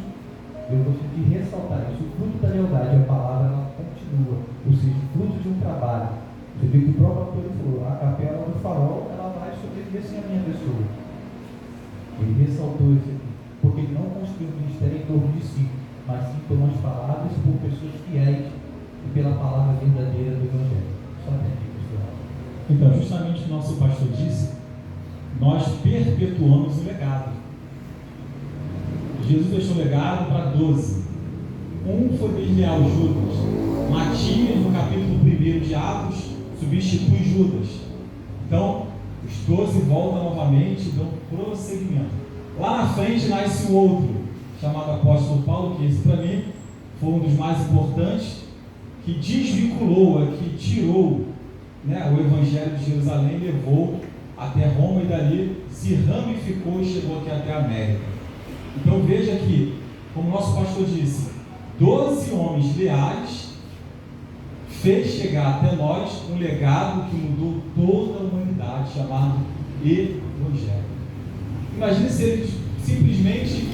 eu gostaria de ressaltar isso, o fruto da lealdade, a palavra, ela continua, ou seja, o fruto de um trabalho. Você vê que o próprio autor falou, a Capela do Farol, ela vai sobreviver sem a minha pessoa. Ele ressaltou isso aqui, porque ele não construiu um ministério em torno de si, mas sim pelas palavras, por pessoas fiéis e pela palavra verdadeira do Evangelho. Só até aqui, pessoal. Então, justamente o que o nosso pastor disse, nós perpetuamos o legado. Jesus deixou legado para 12. Um foi desleal, Judas. Matias, no capítulo 1 de Atos, substitui Judas. Então, os 12 voltam novamente e dão prosseguimento. Lá na frente nasce o outro, chamado apóstolo Paulo, que esse para mim foi um dos mais importantes, que desvinculou, que tirou, né, o Evangelho de Jerusalém, levou até Roma e dali se ramificou e chegou aqui até a América. Então veja que, como nosso pastor disse, 12 homens leais fez chegar até nós um legado que mudou toda a humanidade, chamado Evangelho. Imagine se eles simplesmente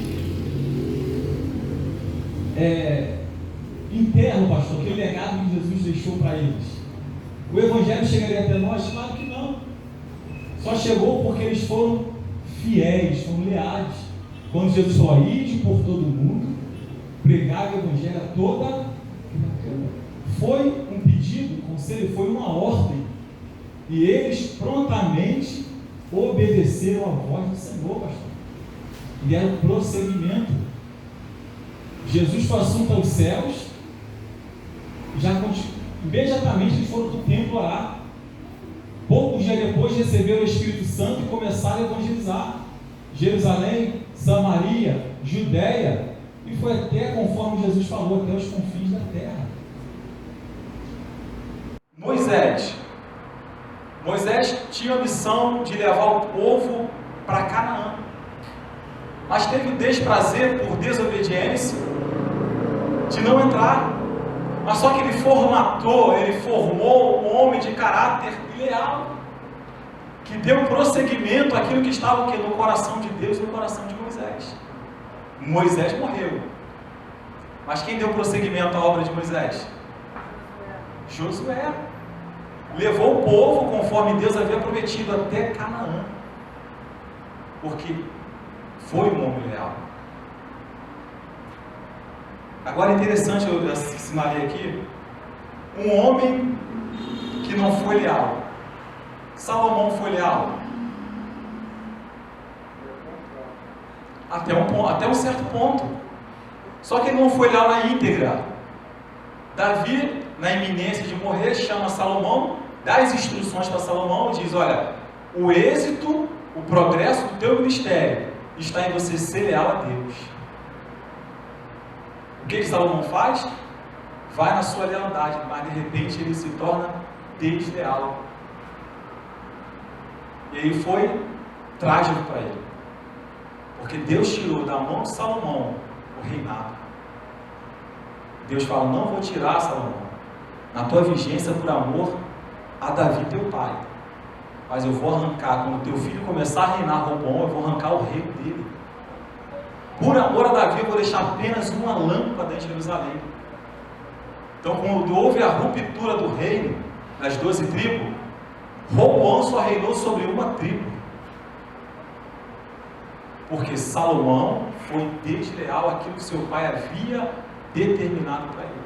enterram, pastor, aquele legado que Jesus deixou para eles. O Evangelho chegaria até nós? Claro que não. Só chegou porque eles foram fiéis, foram leais. Quando Jesus falou, ide por todo mundo, pregar o Evangelho a toda criatura. Foi um pedido, um conselho, foi uma ordem. E eles prontamente obedeceram a voz do Senhor, pastor. E deram prosseguimento. Jesus foi assunto aos céus, imediatamente eles foram do templo orar. Poucos dias depois receberam o Espírito Santo e começaram a evangelizar. Jerusalém, Samaria, Judéia, e foi até, conforme Jesus falou, até os confins da terra. Moisés tinha a missão de levar o povo para Canaã, mas teve o desprazer por desobediência de não entrar. Mas só que ele formou um homem de caráter leal, que deu prosseguimento àquilo que estava o quê? No coração de Deus e no coração de Moisés. Moisés morreu. Mas quem deu prosseguimento à obra de Moisés? Josué. Levou o povo, conforme Deus havia prometido, até Canaã. Porque foi um homem leal. Agora é interessante, eu assinalei aqui, um homem que não foi leal. Salomão foi leal? Até um certo ponto. Só que ele não foi leal na íntegra. Davi, na iminência de morrer, chama Salomão, dá as instruções para Salomão e diz: olha, o êxito, o progresso do teu ministério está em você ser leal a Deus. O que Salomão faz? Vai na sua lealdade, mas de repente ele se torna desleal. E aí foi trágico para ele, porque Deus tirou da mão de Salomão o reinado. Deus fala: não vou tirar, Salomão, na tua vigência por amor a Davi teu pai, mas eu vou arrancar, quando teu filho começar a reinar Robão, eu vou arrancar o reino dele. Por amor a Davi eu vou deixar apenas uma lâmpada em Jerusalém. Então, quando houve a ruptura do reino das 12 tribos, Roboão só reinou sobre uma tribo, porque Salomão foi desleal àquilo que seu pai havia determinado para ele.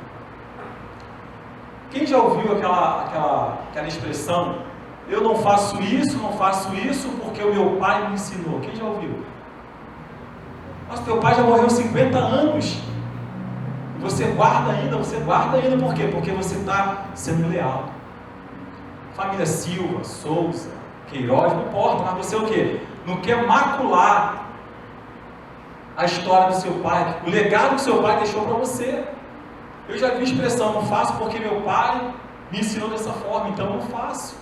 Quem já ouviu aquela expressão: eu não faço isso porque o meu pai me ensinou? Quem já ouviu? Mas teu pai já morreu 50 anos, e você guarda ainda por quê? Porque você está sendo leal. Família Silva, Souza, Queiroz, não importa, mas você o quê? Não quer macular a história do seu pai, o legado que seu pai deixou para você. Eu já vi a expressão: não faço porque meu pai me ensinou dessa forma, então não faço.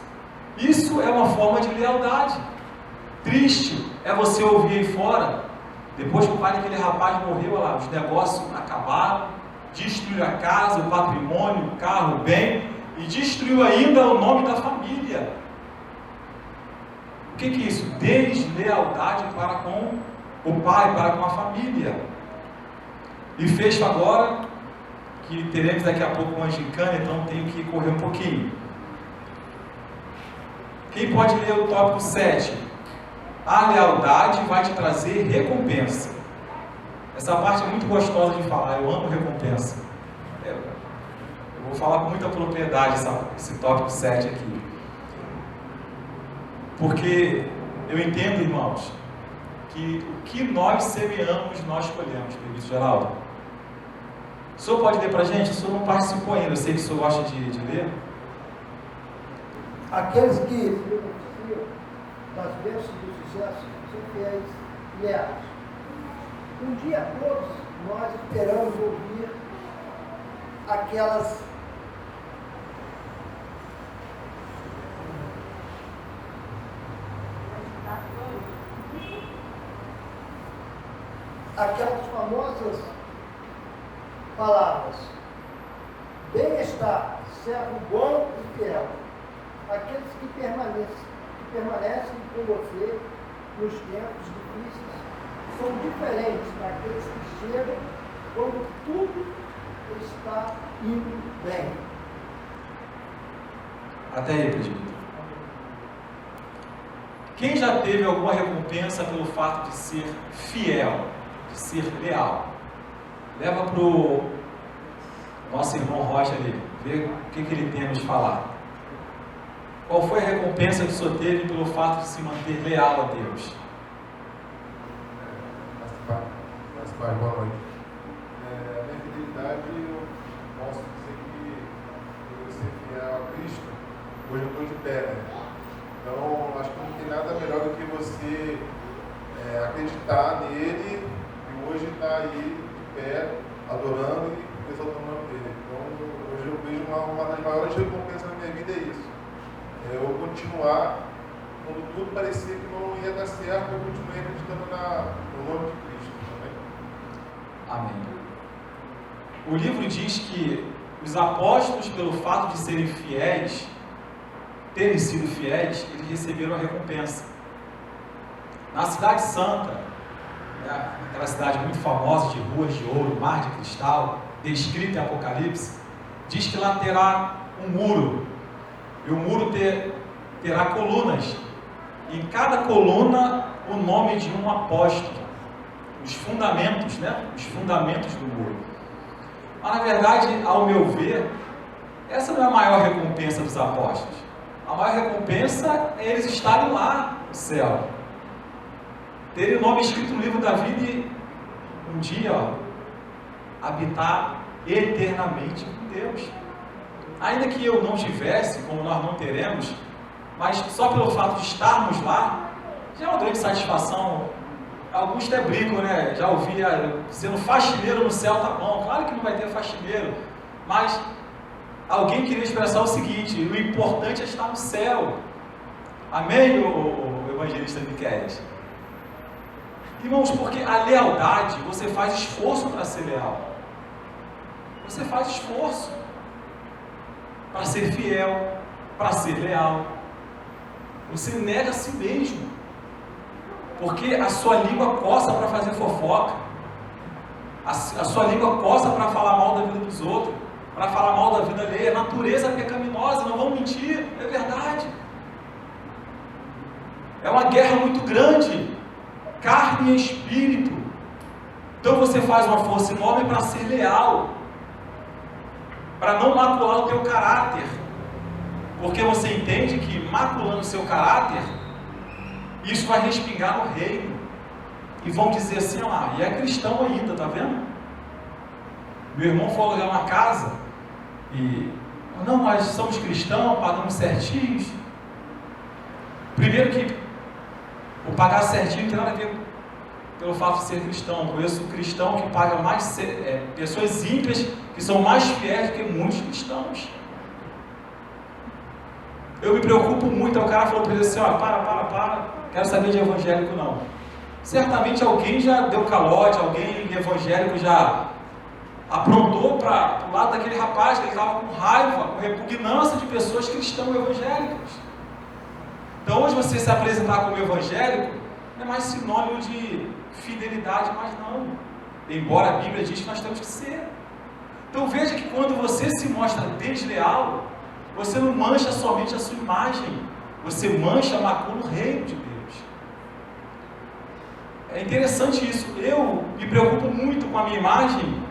Isso é uma forma de lealdade. Triste é você ouvir aí fora, depois que o pai daquele rapaz morreu, olha lá, os negócios acabaram, destruiu a casa, o patrimônio, o carro, o bem, e destruiu ainda o nome da família. O que é isso? Deslealdade para com o pai, para com a família. E fecho agora, que teremos daqui a pouco uma gincana, então tenho que correr um pouquinho. Quem pode ler o tópico 7? A lealdade vai te trazer recompensa. Essa parte é muito gostosa de falar, eu amo recompensa. Eu vou falar com muita propriedade esse tópico 7 aqui. Porque eu entendo, irmãos, que o que nós semeamos, nós colhemos, Presbítero Geraldo. O senhor pode ler para a gente? O senhor não participou ainda, eu sei que o senhor gosta de ler. Aqueles que das bênçãos do sucesso são fiéis e leais. Um dia todos nós esperamos ouvir aquelas famosas palavras: bem-estar, servo bom e fiel. Aqueles que permanecem com você nos tempos difíceis são diferentes daqueles que chegam quando tudo está indo bem. Até aí, presbítero. Quem já teve alguma recompensa pelo fato de ser fiel, de ser leal? Leva para o nosso irmão Rocha ali, ver o que ele tem a nos falar. Qual foi a recompensa que o senhor teve pelo fato de se manter leal a Deus? Boa noite. A minha fidelidade, eu posso dizer que por eu ser fiel a Cristo, hoje eu estou de pé, né? Então, acho que não tem nada melhor do que você acreditar nele e hoje estar aí de pé, adorando e exaltando o nome dele. Então, hoje eu vejo uma das maiores recompensas da minha vida é isso. Eu continuar, quando tudo parecia que não ia dar certo, eu continuei acreditando no nome de Cristo também. Amém. O livro diz que os apóstolos, pelo fato de serem fiéis, terem sido fiéis, eles receberam a recompensa. Na Cidade Santa, aquela cidade muito famosa de ruas de ouro, mar de cristal, descrita em Apocalipse, diz que lá terá um muro, e o muro terá colunas, e em cada coluna o nome de um apóstolo, os fundamentos, né? Os fundamentos do muro. Mas na verdade, ao meu ver, essa não é a maior recompensa dos apóstolos. A maior recompensa é eles estarem lá no céu, terem o nome escrito no livro da vida e um dia habitar eternamente com Deus. Ainda que eu não tivesse, como nós não teremos, mas só pelo fato de estarmos lá, já é uma grande satisfação. Alguns até brincam, né? Já ouvi, sendo faxineiro no céu tá bom. Claro que não vai ter faxineiro, mas alguém queria expressar o seguinte: o importante é estar no céu. Amém, o evangelista Miqueias? Irmãos, porque a lealdade, você faz esforço para ser leal. Você faz esforço para ser fiel, para ser leal. Você nega a si mesmo, porque a sua língua coça para fazer fofoca, a sua língua coça para falar mal da vida dos outros, para falar mal da vida alheia. A natureza é pecaminosa, não vamos mentir, é verdade. É uma guerra muito grande, carne e espírito. Então você faz uma força enorme para ser leal, para não macular o teu caráter, porque você entende que maculando o seu caráter, isso vai respingar no reino, e vão dizer assim: ah, e é cristão ainda, tá vendo? Meu irmão foi alugar uma casa, e não, nós somos cristãos, pagamos certinhos. Primeiro que o pagar certinho não tem nada a ver pelo fato de ser cristão. Eu conheço cristão que paga mais, pessoas ímpias que são mais fiéis do que muitos cristãos. Eu me preocupo muito. Aí o cara falou para ele assim: ó, para, quero saber de evangélico não. Certamente alguém já deu calote, alguém evangélico já aprontou para o lado daquele rapaz que ele estava com raiva, com repugnância de pessoas cristãs evangélicas. Então hoje você se apresentar como evangélico não é mais sinônimo de fidelidade, mas não. Embora a Bíblia diz que nós temos que ser. Então veja que quando você se mostra desleal, você não mancha somente a sua imagem, você mancha, macula o reino de Deus. É interessante isso. Eu me preocupo muito com a minha imagem,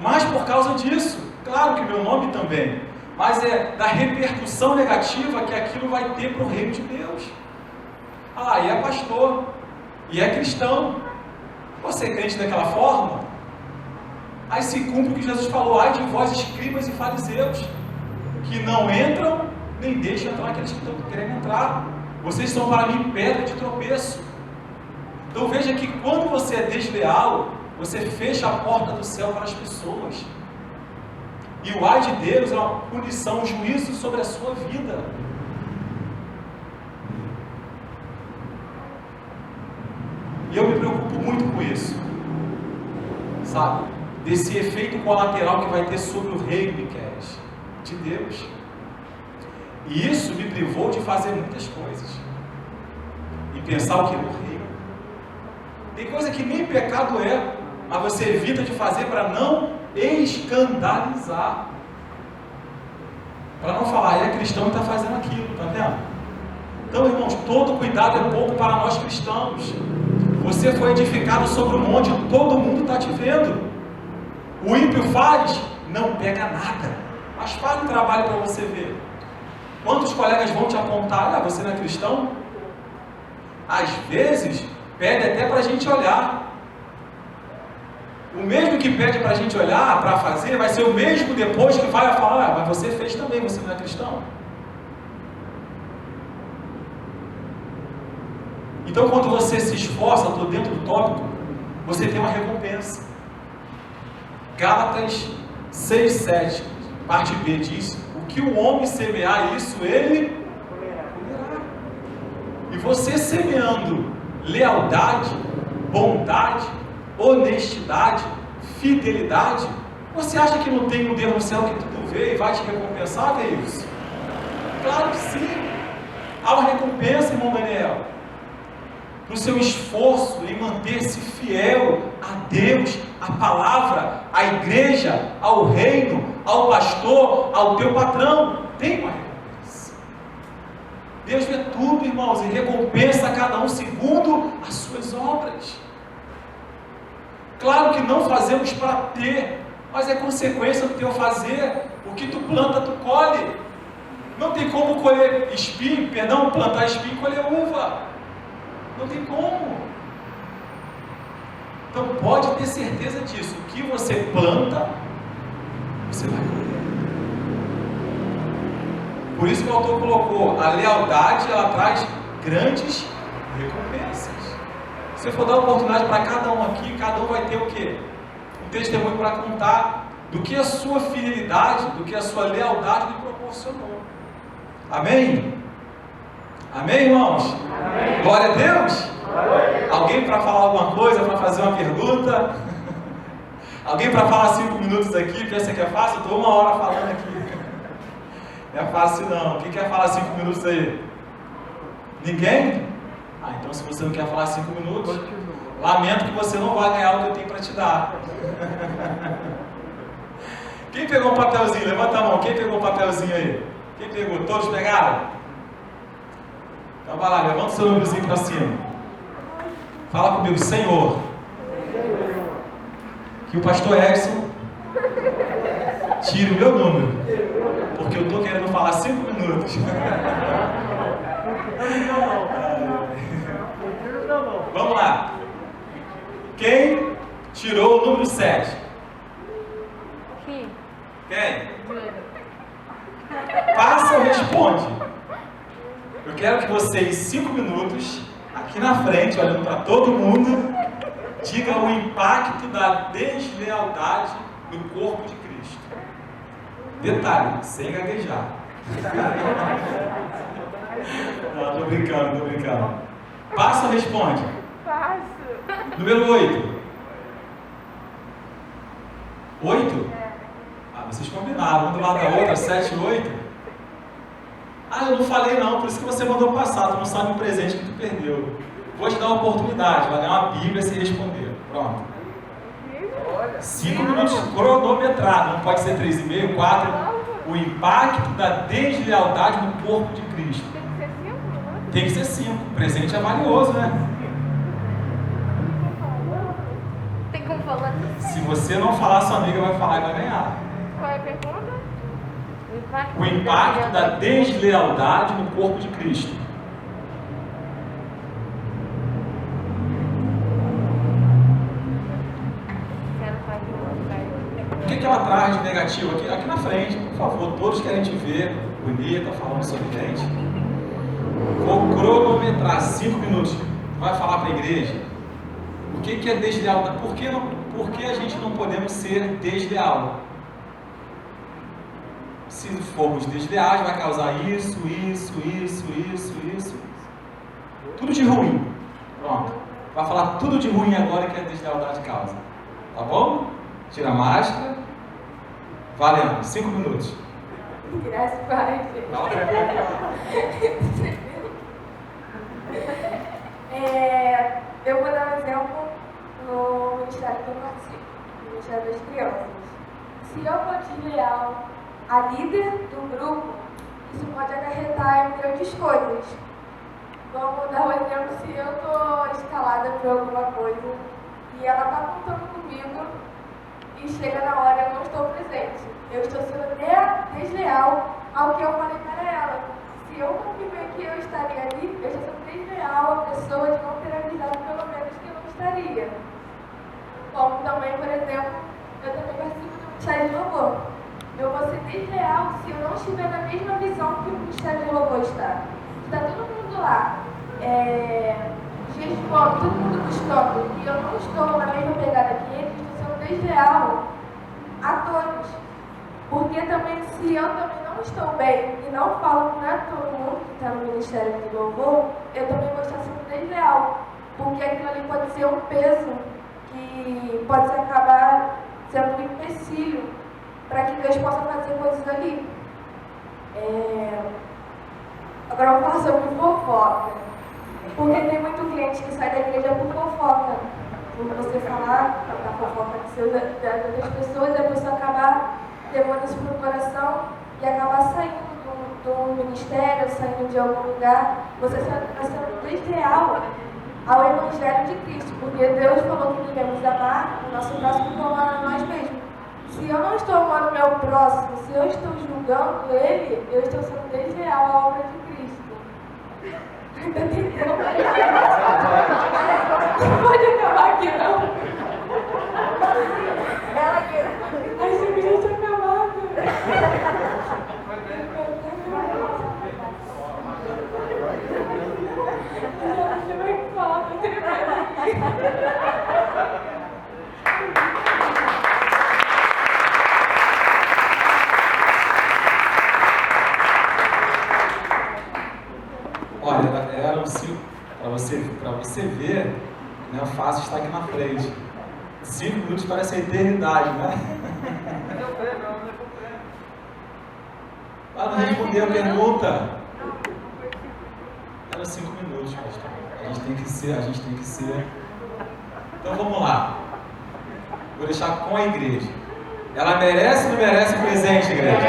mais por causa disso. Claro que meu nome também, mas é da repercussão negativa que aquilo vai ter para o reino de Deus. Ah, e é pastor, e é cristão, você é crente daquela forma? Aí se cumpre o que Jesus falou: ai de vós, escribas e fariseus, que não entram, nem deixam entrar aqueles que estão querendo entrar. Vocês são para mim pedra de tropeço. Então veja que quando você é desleal, você fecha a porta do céu para as pessoas. E o ai de Deus é uma punição, um juízo sobre a sua vida. E eu me preocupo muito com isso, sabe? Desse efeito colateral que vai ter sobre o reino, Miqueias, de Deus. E isso me privou de fazer muitas coisas e pensar o que no reino. Tem coisa que nem pecado é, mas você evita de fazer para não escandalizar, para não falar: é cristão e está fazendo aquilo, tá vendo? Então, irmãos, todo cuidado é pouco para nós cristãos. Você foi edificado sobre o monte, todo mundo está te vendo. O ímpio faz, não pega nada, mas faz um trabalho para você ver. Quantos colegas vão te apontar: ah, você não é cristão? Às vezes pede até para a gente olhar. O mesmo que pede para a gente olhar, para fazer, vai ser o mesmo depois que vai falar: ah, mas você fez também, você não é cristão? Então quando você se esforça, estou dentro do tópico, você tem uma recompensa. Gálatas 6:7, parte B diz: o que o homem semear, isso ele colherá. E você semeando lealdade, bondade, honestidade, fidelidade, você acha que não tem um Deus no céu que tudo vê e vai te recompensar, Deus? Claro que sim. Há uma recompensa, irmão Daniel, no seu esforço em manter-se fiel a Deus, à palavra, à igreja, ao reino, ao pastor, ao teu patrão. Tem uma recompensa. Deus vê tudo, irmãos, e recompensa a cada um segundo as suas obras. Claro que não fazemos para ter, mas é consequência do teu fazer. O que tu planta, tu colhe. Não tem como colher espinho, plantar espinho e colher uva. Não tem como. Então pode ter certeza disso. O que você planta, você vai colher. Por isso que o autor colocou, a lealdade, ela traz grandes recompensas. Se eu for dar oportunidade para cada um aqui, cada um vai ter o quê? Um testemunho para contar do que a sua fidelidade, do que a sua lealdade lhe proporcionou. Amém? Amém, irmãos? Amém. Glória a Deus? Amém. Alguém para falar alguma coisa, para fazer uma pergunta? Alguém para falar 5 minutos aqui? Pensa que é fácil? Estou 1 hora falando aqui. Não é fácil não. Quem quer falar 5 minutos aí? Ninguém? Então se você não quer falar 5 minutos, lamento que você não vai ganhar o que eu tenho para te dar. Quem pegou um papelzinho? Levanta a mão. Quem pegou um papelzinho aí? Quem pegou? Todos pegaram? Então vai lá, levanta o seu númerozinho para cima. Fala comigo, Senhor. Que o pastor Edson tire o meu número, porque eu estou querendo falar 5 minutos. Vamos lá. Quem tirou o número 7? Quem? Passa ou responde? Eu quero que vocês, 5 minutos, aqui na frente, olhando para todo mundo, digam o impacto da deslealdade no corpo de Cristo. Detalhe, sem gaguejar. Não, tô brincando. Passa ou responde? Passo. Número 8. 8? Ah, vocês combinaram, um do lado da outra, 7 e 8. Ah, eu não falei não, por isso que você mandou passar, tu não sabe o presente que tu perdeu. Vou te dar uma oportunidade, vai ganhar uma Bíblia se responder. Pronto. 5 minutos cronometrado, não pode ser 3,5, 4. O impacto da deslealdade no corpo de Cristo. Tem que ser 5. O presente é valioso, né? Tem como falar? Se você não falar, sua amiga vai falar e vai ganhar. Qual é a pergunta? O impacto da deslealdade no corpo de Cristo. O que ela traz de negativo aqui? Aqui na frente, por favor, todos querem te ver bonita, falando sorridente. Vou cronometrar 5 minutos. Vai falar para a igreja. O que é deslealdade? Por que a gente não podemos ser desleal? Se formos desleais, vai causar isso. Tudo de ruim. Pronto. Vai falar tudo de ruim agora que a deslealdade causa. Tá bom? Tira a máscara. Valendo. 5 minutos. Graças a Deus. Eu vou dar um exemplo no ministério que eu participo, no Ministério das Crianças. Se eu for desleal a líder do grupo, isso pode acarretar em grandes coisas. Vamos dar um exemplo, se eu estou escalada por alguma coisa e ela está contando comigo e chega na hora eu não estou presente. Eu estou sendo desleal ao que eu falei para ela. Se eu confirmei que eu estaria ali, eu estou sendo desleal à pessoa de não ter avisado pelo menos que eu não estaria. Como também, por exemplo, eu também participo do Ministério de Louvor. Eu vou ser desleal se eu não estiver na mesma visão que o Ministério de Louvor está. Está todo mundo lá, jejuando, todo mundo buscando, e eu não estou na mesma pegada que eles, estou sendo desleal a todos. Porque também, se eu também não estou bem e não falo para todo mundo que está no Ministério de Louvor, eu também vou estar sendo desleal. Porque aquilo ali pode ser um peso que pode acabar sendo um empecilho para que Deus possa fazer coisas ali. Agora eu vou falar sobre fofoca. Porque tem muito cliente que sai da igreja por fofoca. Por você falar da fofoca das outras pessoas, a pessoa acabar levando isso para o coração e acabar saindo do ministério, saindo de algum lugar. Você está sendo desleal ao Evangelho de Cristo. Porque Deus falou que devemos amar o nosso próximo como a nós mesmos. Se eu não estou amando o meu próximo, se eu estou julgando ele, eu estou sendo desleal à obra de Cristo. Ainda tem tempo. Não pode acabar aqui, não. Ai, se eu já tinha acabado. Você vai falar, não tem mais. Olha, era um ciclo, para você ver, né, a fase está aqui na frente. 5 minutos parece a eternidade, né? Para não responder a pergunta. Era 5 minutos, pastor. A gente tem que ser. Então vamos lá. Vou deixar com a igreja. Ela merece ou não merece o presente, igreja?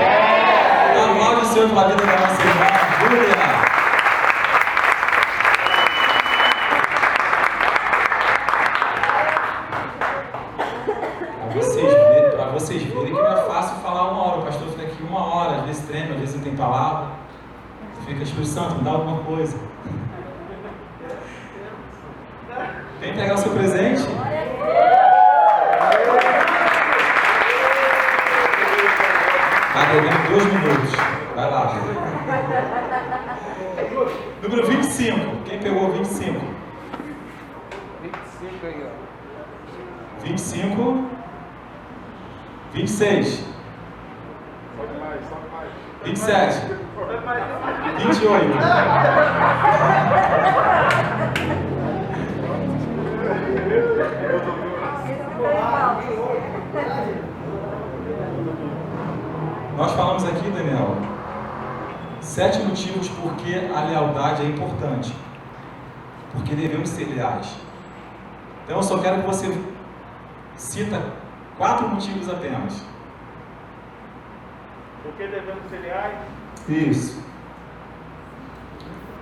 Então aplaude o Senhor pela vida da nossa irmã, Júlia. Para vocês verem que não é fácil falar 1 hora. O pastor fica aqui 1 hora, às vezes treme, às vezes não tem palavra. Fica, Espírito Santo, me dá alguma coisa. Vem pegar o seu presente. Está devendo 2 minutos. Vai lá. Número 25. Quem pegou 25? 25 aí, ó. 25. 26. Sobe mais. 27. 28. Nós falamos aqui, Daniel, 7 motivos por que a lealdade é importante. Porque devemos ser leais. Então eu só quero que você cita 4 motivos apenas. Por que devemos ser leais? Isso.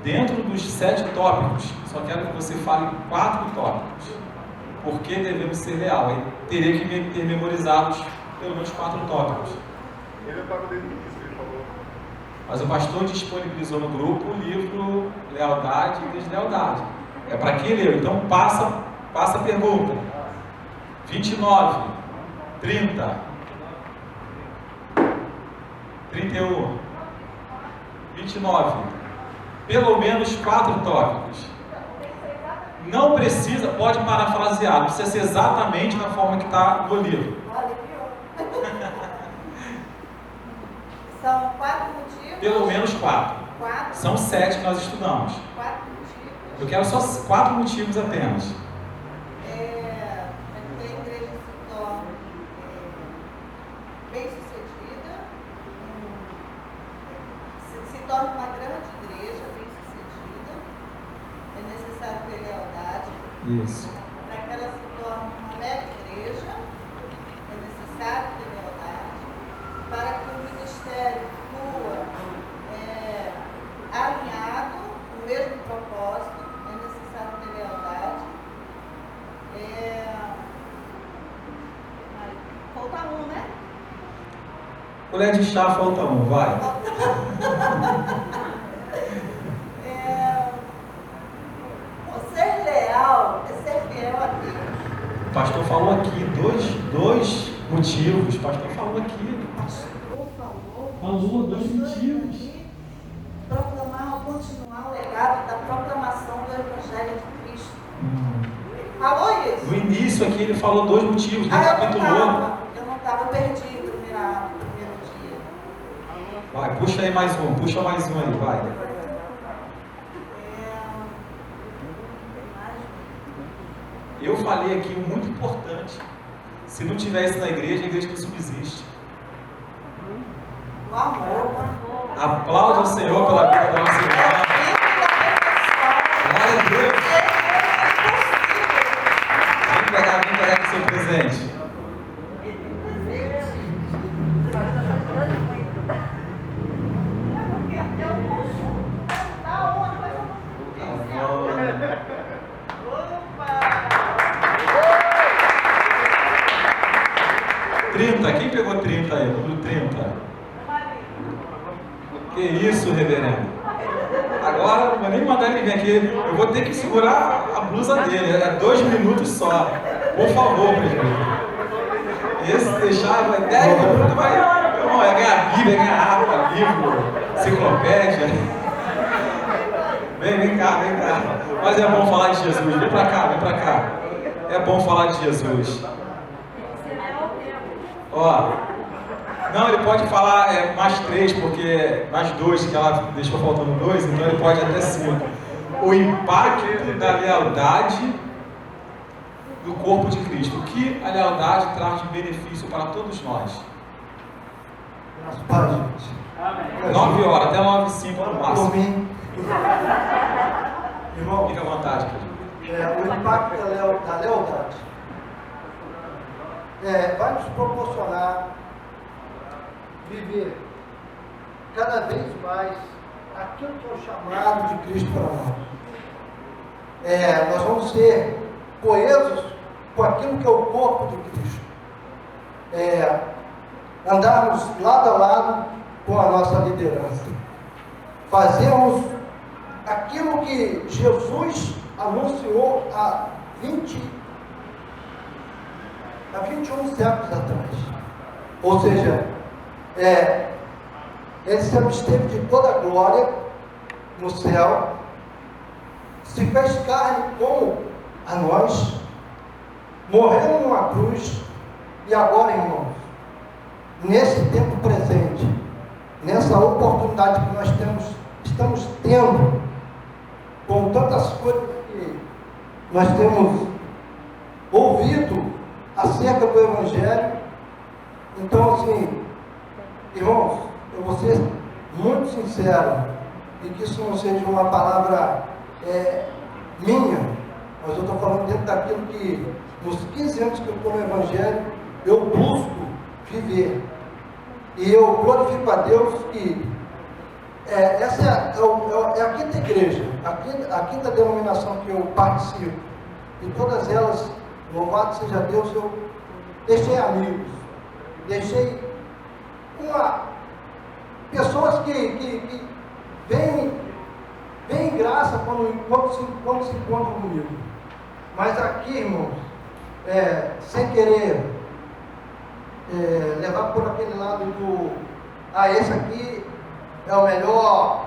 Dentro dos 7 tópicos, só quero que você fale 4 tópicos. Por que devemos ser leal? Aí teria que ter memorizados pelo menos 4 tópicos. Ele não estava dentro disso que ele falou. Mas o pastor disponibilizou no grupo o livro Lealdade e Deslealdade. É para quem leu. Então passa a pergunta. 29, 30, 31, 29. Pelo menos 4 tópicos. Não precisa, pode parafrasear, não precisa ser exatamente na forma que está no livro. São 4 motivos? Pelo menos 4. 4? São 7 que nós estudamos. 4 motivos. Eu quero só 4 motivos apenas. A igreja se torna bem-sucedida, se torna uma grande igreja, bem-sucedida, é necessário ter lealdade. Isso. Para que ela se torne uma mega igreja, é necessário ter lealdade. Para que o ministério flua alinhado, no mesmo propósito, é necessário ter lealdade. Falta 1, né? Colher de chá falta 1, vai. Ser leal é ser fiel a Deus. O pastor falou aqui dois motivos. O pastor falou aqui. Falou 2 motivos. Continuar o legado da proclamação do Evangelho de Cristo. Falou isso? No início aqui ele falou 2 motivos, ele recapitulou. Eu não estava perdido no primeiro dia. Vai, puxa aí mais um, aí, vai. Eu falei aqui um muito importante. Se não tivesse na igreja, a igreja não subsiste. O amor. Aplauda o Senhor pela vida da nossa irmã. 30, quem pegou 30 aí? Número 30. Que isso, reverendo? Agora não vou nem mandar ele vir aqui, eu vou ter que segurar a blusa dele, é 2 minutos só. Por favor, presbítero. Esse deixar 10 minutos vai ganhar Bíblia, ganhar harpa, livro, enciclopédia. Vem cá. Mas é bom falar de Jesus. Vem pra cá. É bom falar de Jesus. Ó, não, ele pode falar mais 3, porque mais 2, que ela deixou faltando 2, então ele pode até 5. O impacto da lealdade do corpo de Cristo. O que a lealdade traz de benefício para todos nós? Nas páginas. 9 horas, até 9h05 no máximo. Irmão, fica à vontade, o impacto da lealdade vai nos proporcionar viver cada vez mais aquilo que é o chamado de Cristo para nós. Nós vamos ser coesos com aquilo que é o corpo de Cristo. Andarmos lado a lado com a nossa liderança. Fazermos aquilo que Jesus anunciou há 21 séculos atrás. Ou seja, ele se absteve de toda a glória no céu, se fez carne como a nós, morreu numa cruz, e agora, irmãos, nesse tempo presente, nessa oportunidade que nós estamos tendo, com tantas coisas que nós temos ouvido acerca do Evangelho. Então, assim, irmãos, eu vou ser muito sincero, e que isso não seja uma palavra minha, mas eu estou falando dentro daquilo que, nos 15 anos que eu estou no Evangelho, eu busco viver. E eu glorifico a Deus que essa é a quinta igreja, a quinta denominação que eu participo. E todas elas, louvado seja Deus, eu deixei amigos, deixei pessoas que vêm em graça quando se encontram comigo. Mas aqui, irmãos, sem querer levar por aquele lado esse aqui é o melhor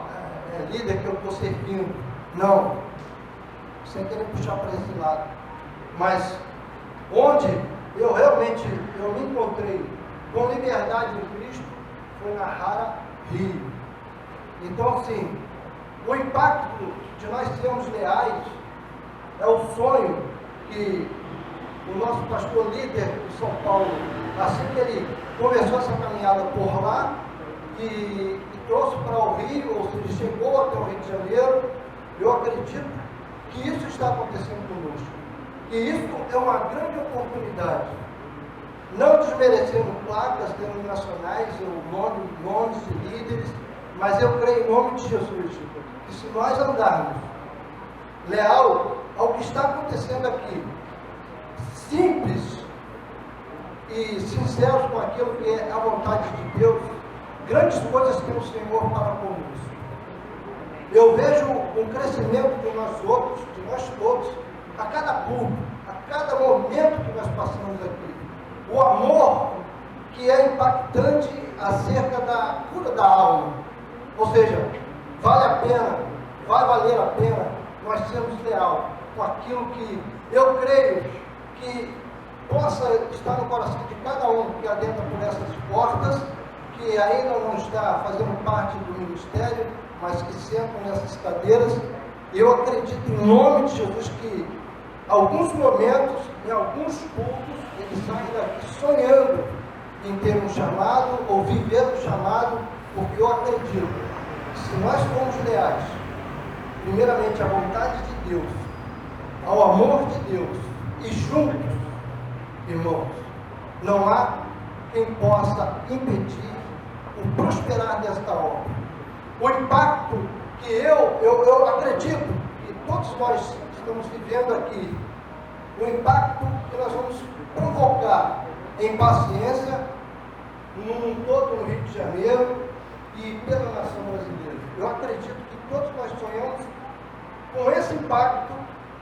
líder que eu estou servindo. Não, sem querer puxar para esse lado. Mas onde eu realmente me encontrei com liberdade em Cristo foi na Rara Rio. Então, assim, o impacto de nós sermos leais é o sonho que o nosso pastor líder de São Paulo, assim que ele começou essa caminhada por lá e trouxe para o Rio, ou seja, chegou até o Rio de Janeiro, eu acredito que isso está acontecendo conosco. E isso é uma grande oportunidade. Não desmerecendo placas denominacionais ou nomes de líderes, mas eu creio em nome de Jesus, que se nós andarmos leal ao que está acontecendo aqui, simples e sinceros com aquilo que é a vontade de Deus, grandes coisas tem o Senhor para conosco. Eu vejo um crescimento de nós todos, a cada culto, a cada momento que nós passamos aqui. O amor que é impactante acerca da cura da alma. Ou seja, vale a pena, vai valer a pena nós sermos leal com aquilo que eu creio que possa estar no coração de cada um que adentra por essas portas, que ainda não está fazendo parte do ministério, mas que sentam nessas cadeiras. Eu acredito em nome de Jesus que alguns momentos, em alguns cultos, eles saem daqui sonhando em ter um chamado ou viver o chamado, porque eu acredito que se nós formos leais, primeiramente à vontade de Deus, ao amor de Deus, e juntos, irmãos, não há quem possa impedir o prosperar desta obra. O impacto que eu acredito que todos nós estamos vivendo aqui, o impacto que nós vamos provocar em paciência, no todo no Rio de Janeiro e pela nação brasileira. Eu acredito que todos nós sonhamos com esse impacto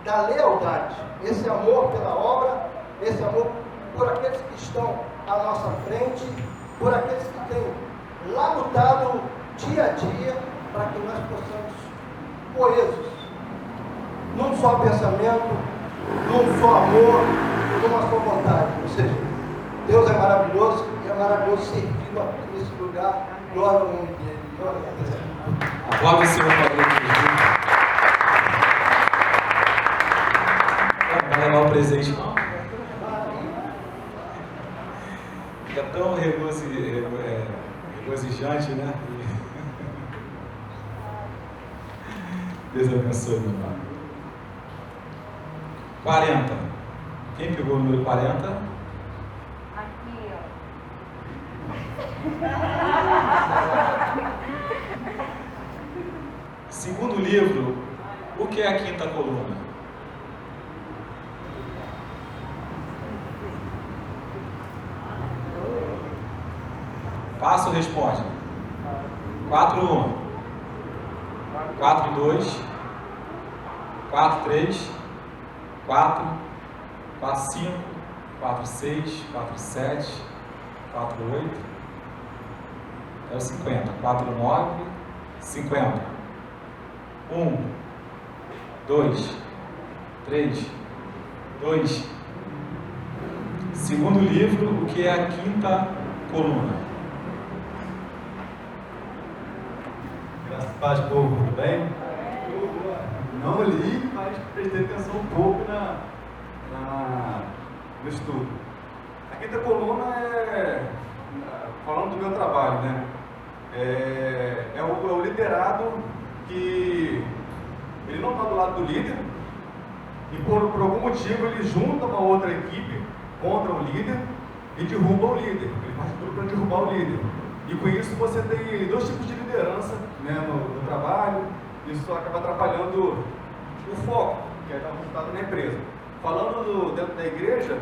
da lealdade, esse amor pela obra, esse amor por aqueles que estão à nossa frente, por aqueles que têm labutado dia a dia para que nós possamos coesos, num só pensamento, num só amor, numa só vontade. Ou seja, Deus é maravilhoso e é maravilhoso servir aqui nesse lugar. Glória ao nome dele. Glória a Deus. Aplauda o Senhor para Não vai levar o presente, não? Fica tão regozijante, né? Deus abençoe, meu pai. 40. Quem pegou o número 40? Aqui, ó. Segundo livro, o que é a quinta coluna? Passo, responde. 4-1. 4-2. 4-3. 4. 4-5. 4-6. 4-7. 4-8. É o 50. 4-9. 50. 1, 2, 3, 2. Segundo livro, o que é a quinta coluna? Graças a Deus, povo, tudo bem? Não li, mas prestei atenção um pouco no estudo. A quinta coluna falando do meu trabalho, né? É o liderado que ele não está do lado do líder e por algum motivo ele junta uma outra equipe contra o líder e derruba o líder. Ele faz tudo para derrubar o líder. E com isso você tem dois tipos de liderança, né, no trabalho. Isso acaba atrapalhando o foco, que é dar resultado na empresa. Falando dentro da igreja,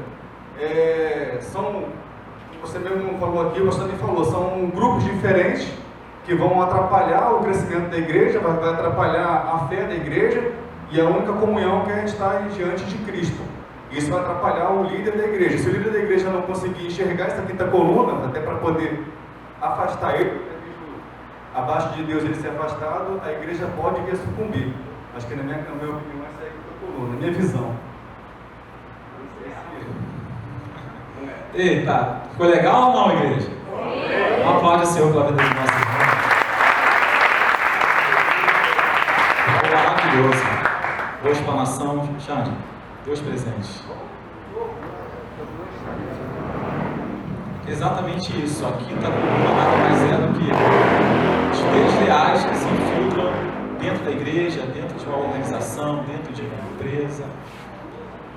você mesmo falou aqui, você também falou, são grupos diferentes que vão atrapalhar o crescimento da igreja, vai atrapalhar a fé da igreja e a única comunhão que a gente está diante de Cristo. Isso vai atrapalhar o líder da igreja. Se o líder da igreja não conseguir enxergar essa quinta coluna, até para poder afastar ele, abaixo de Deus ele ser afastado, a igreja pode vir a sucumbir. Acho que na minha opinião essa é a quinta coluna, na minha visão. Eita, ficou legal ou não, igreja? Um aplauso ao Senhor pela vida do nosso irmão. Foi maravilhoso. Boa explanação, Xande. 2 presentes. Exatamente isso. A quinta coluna nada mais é do que os desleais que se infiltram dentro da igreja, dentro de uma organização, dentro de uma empresa.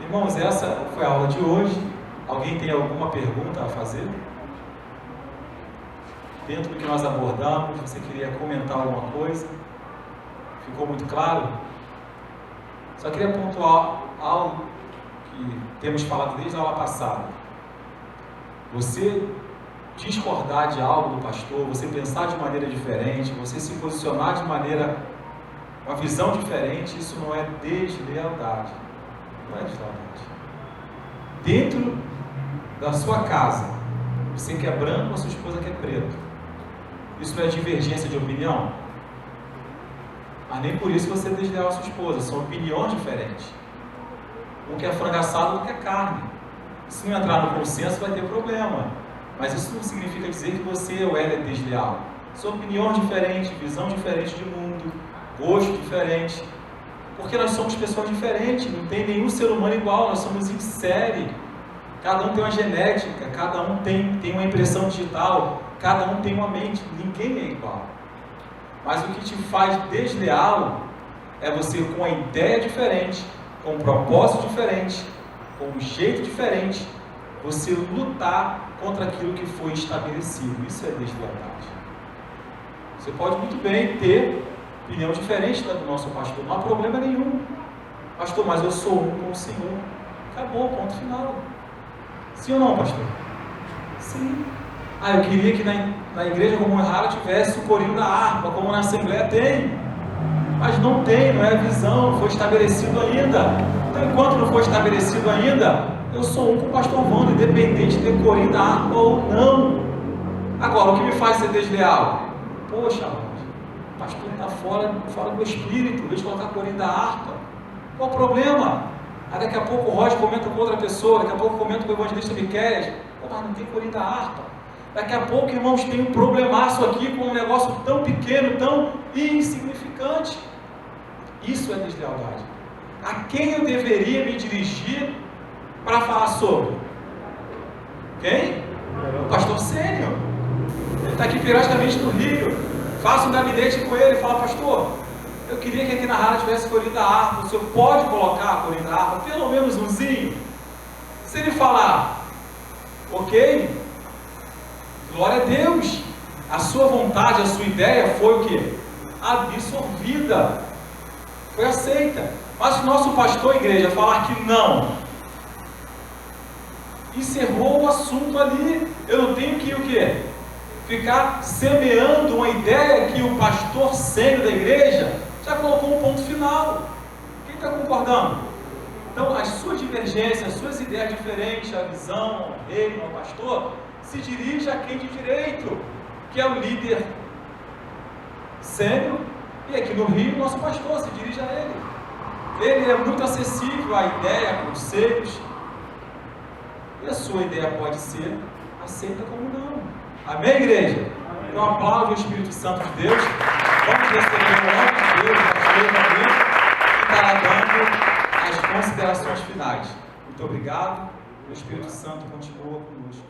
Irmãos, essa foi a aula de hoje. Alguém tem alguma pergunta a fazer? Dentro do que nós abordamos, você queria comentar alguma coisa? Ficou muito claro? Só queria pontuar algo que temos falado desde a aula passada. Você discordar de algo do pastor, você pensar de maneira diferente, você se posicionar de maneira, uma visão diferente, isso não é deslealdade. Não é deslealdade. Dentro da sua casa, você quer branco, a sua esposa quer preto. Isso não é divergência de opinião? Mas nem por isso você é desleal à sua esposa. São opiniões diferentes. Um quer frango assado, outro quer carne. Se não entrar no consenso, vai ter problema. Mas isso não significa dizer que você ou ela é desleal. São opiniões diferentes, visão diferente de mundo, gosto diferente. Porque nós somos pessoas diferentes. Não tem nenhum ser humano igual. Nós somos em série. Cada um tem uma genética, cada um tem uma impressão digital, cada um tem uma mente, ninguém é igual. Mas o que te faz desleal é você com uma ideia diferente, com um propósito diferente, com um jeito diferente, você lutar contra aquilo que foi estabelecido. Isso é deslealdade. Você pode muito bem ter opinião diferente da do nosso pastor, não há problema nenhum. Pastor, mas eu sou um com o Senhor. Acabou, ponto final. Sim ou não, pastor? Sim. Ah, eu queria que na igreja comum rara tivesse o corinho da harpa, como na Assembleia tem. Mas não tem, não é a visão, não foi estabelecido ainda. Então, enquanto não foi estabelecido ainda, eu sou um com o pastor Wando, independente de ter corinho da harpa ou não. Agora, o que me faz ser desleal? Poxa, o pastor está fora do espírito, em vez de colocar corinho da harpa. Qual o problema? Aí daqui a pouco o Roger comenta com outra pessoa, daqui a pouco comenta com o evangelista Miquéias. Mas não tem corinho da harpa. Daqui a pouco, irmãos, tem um problemaço aqui com um negócio tão pequeno, tão insignificante. Isso é deslealdade. A quem eu deveria me dirigir para falar sobre? Quem? O pastor Sênior. Ele está aqui periodicamente no Rio. Faça um gabinete com ele e fala: pastor, eu queria que aqui na rádio tivesse corinho da harpa. O senhor pode colocar a corinho da harpa? Pelo menos umzinho. Se ele falar, ok, glória a Deus, a sua vontade, a sua ideia foi o quê? Absorvida, foi aceita. Mas se o nosso pastor, igreja, falar que não, encerrou o assunto ali. Eu não tenho que o quê? Ficar semeando uma ideia que o pastor sênior da igreja já colocou um ponto final. Quem está concordando? Então, as suas divergências, as suas ideias diferentes, a visão, ao reino, ao pastor, se dirige a quem de direito, que é o líder sênior, e aqui no Rio, o nosso pastor se dirige a ele. Ele é muito acessível à ideia, a conselhos, e a sua ideia pode ser aceita como não. Amém, igreja? Então, aplaude o Espírito Santo de Deus. Vamos receber o nome de Deus, o pastor Davi, que estará dando as considerações finais. Muito obrigado. O Espírito Santo continua conosco.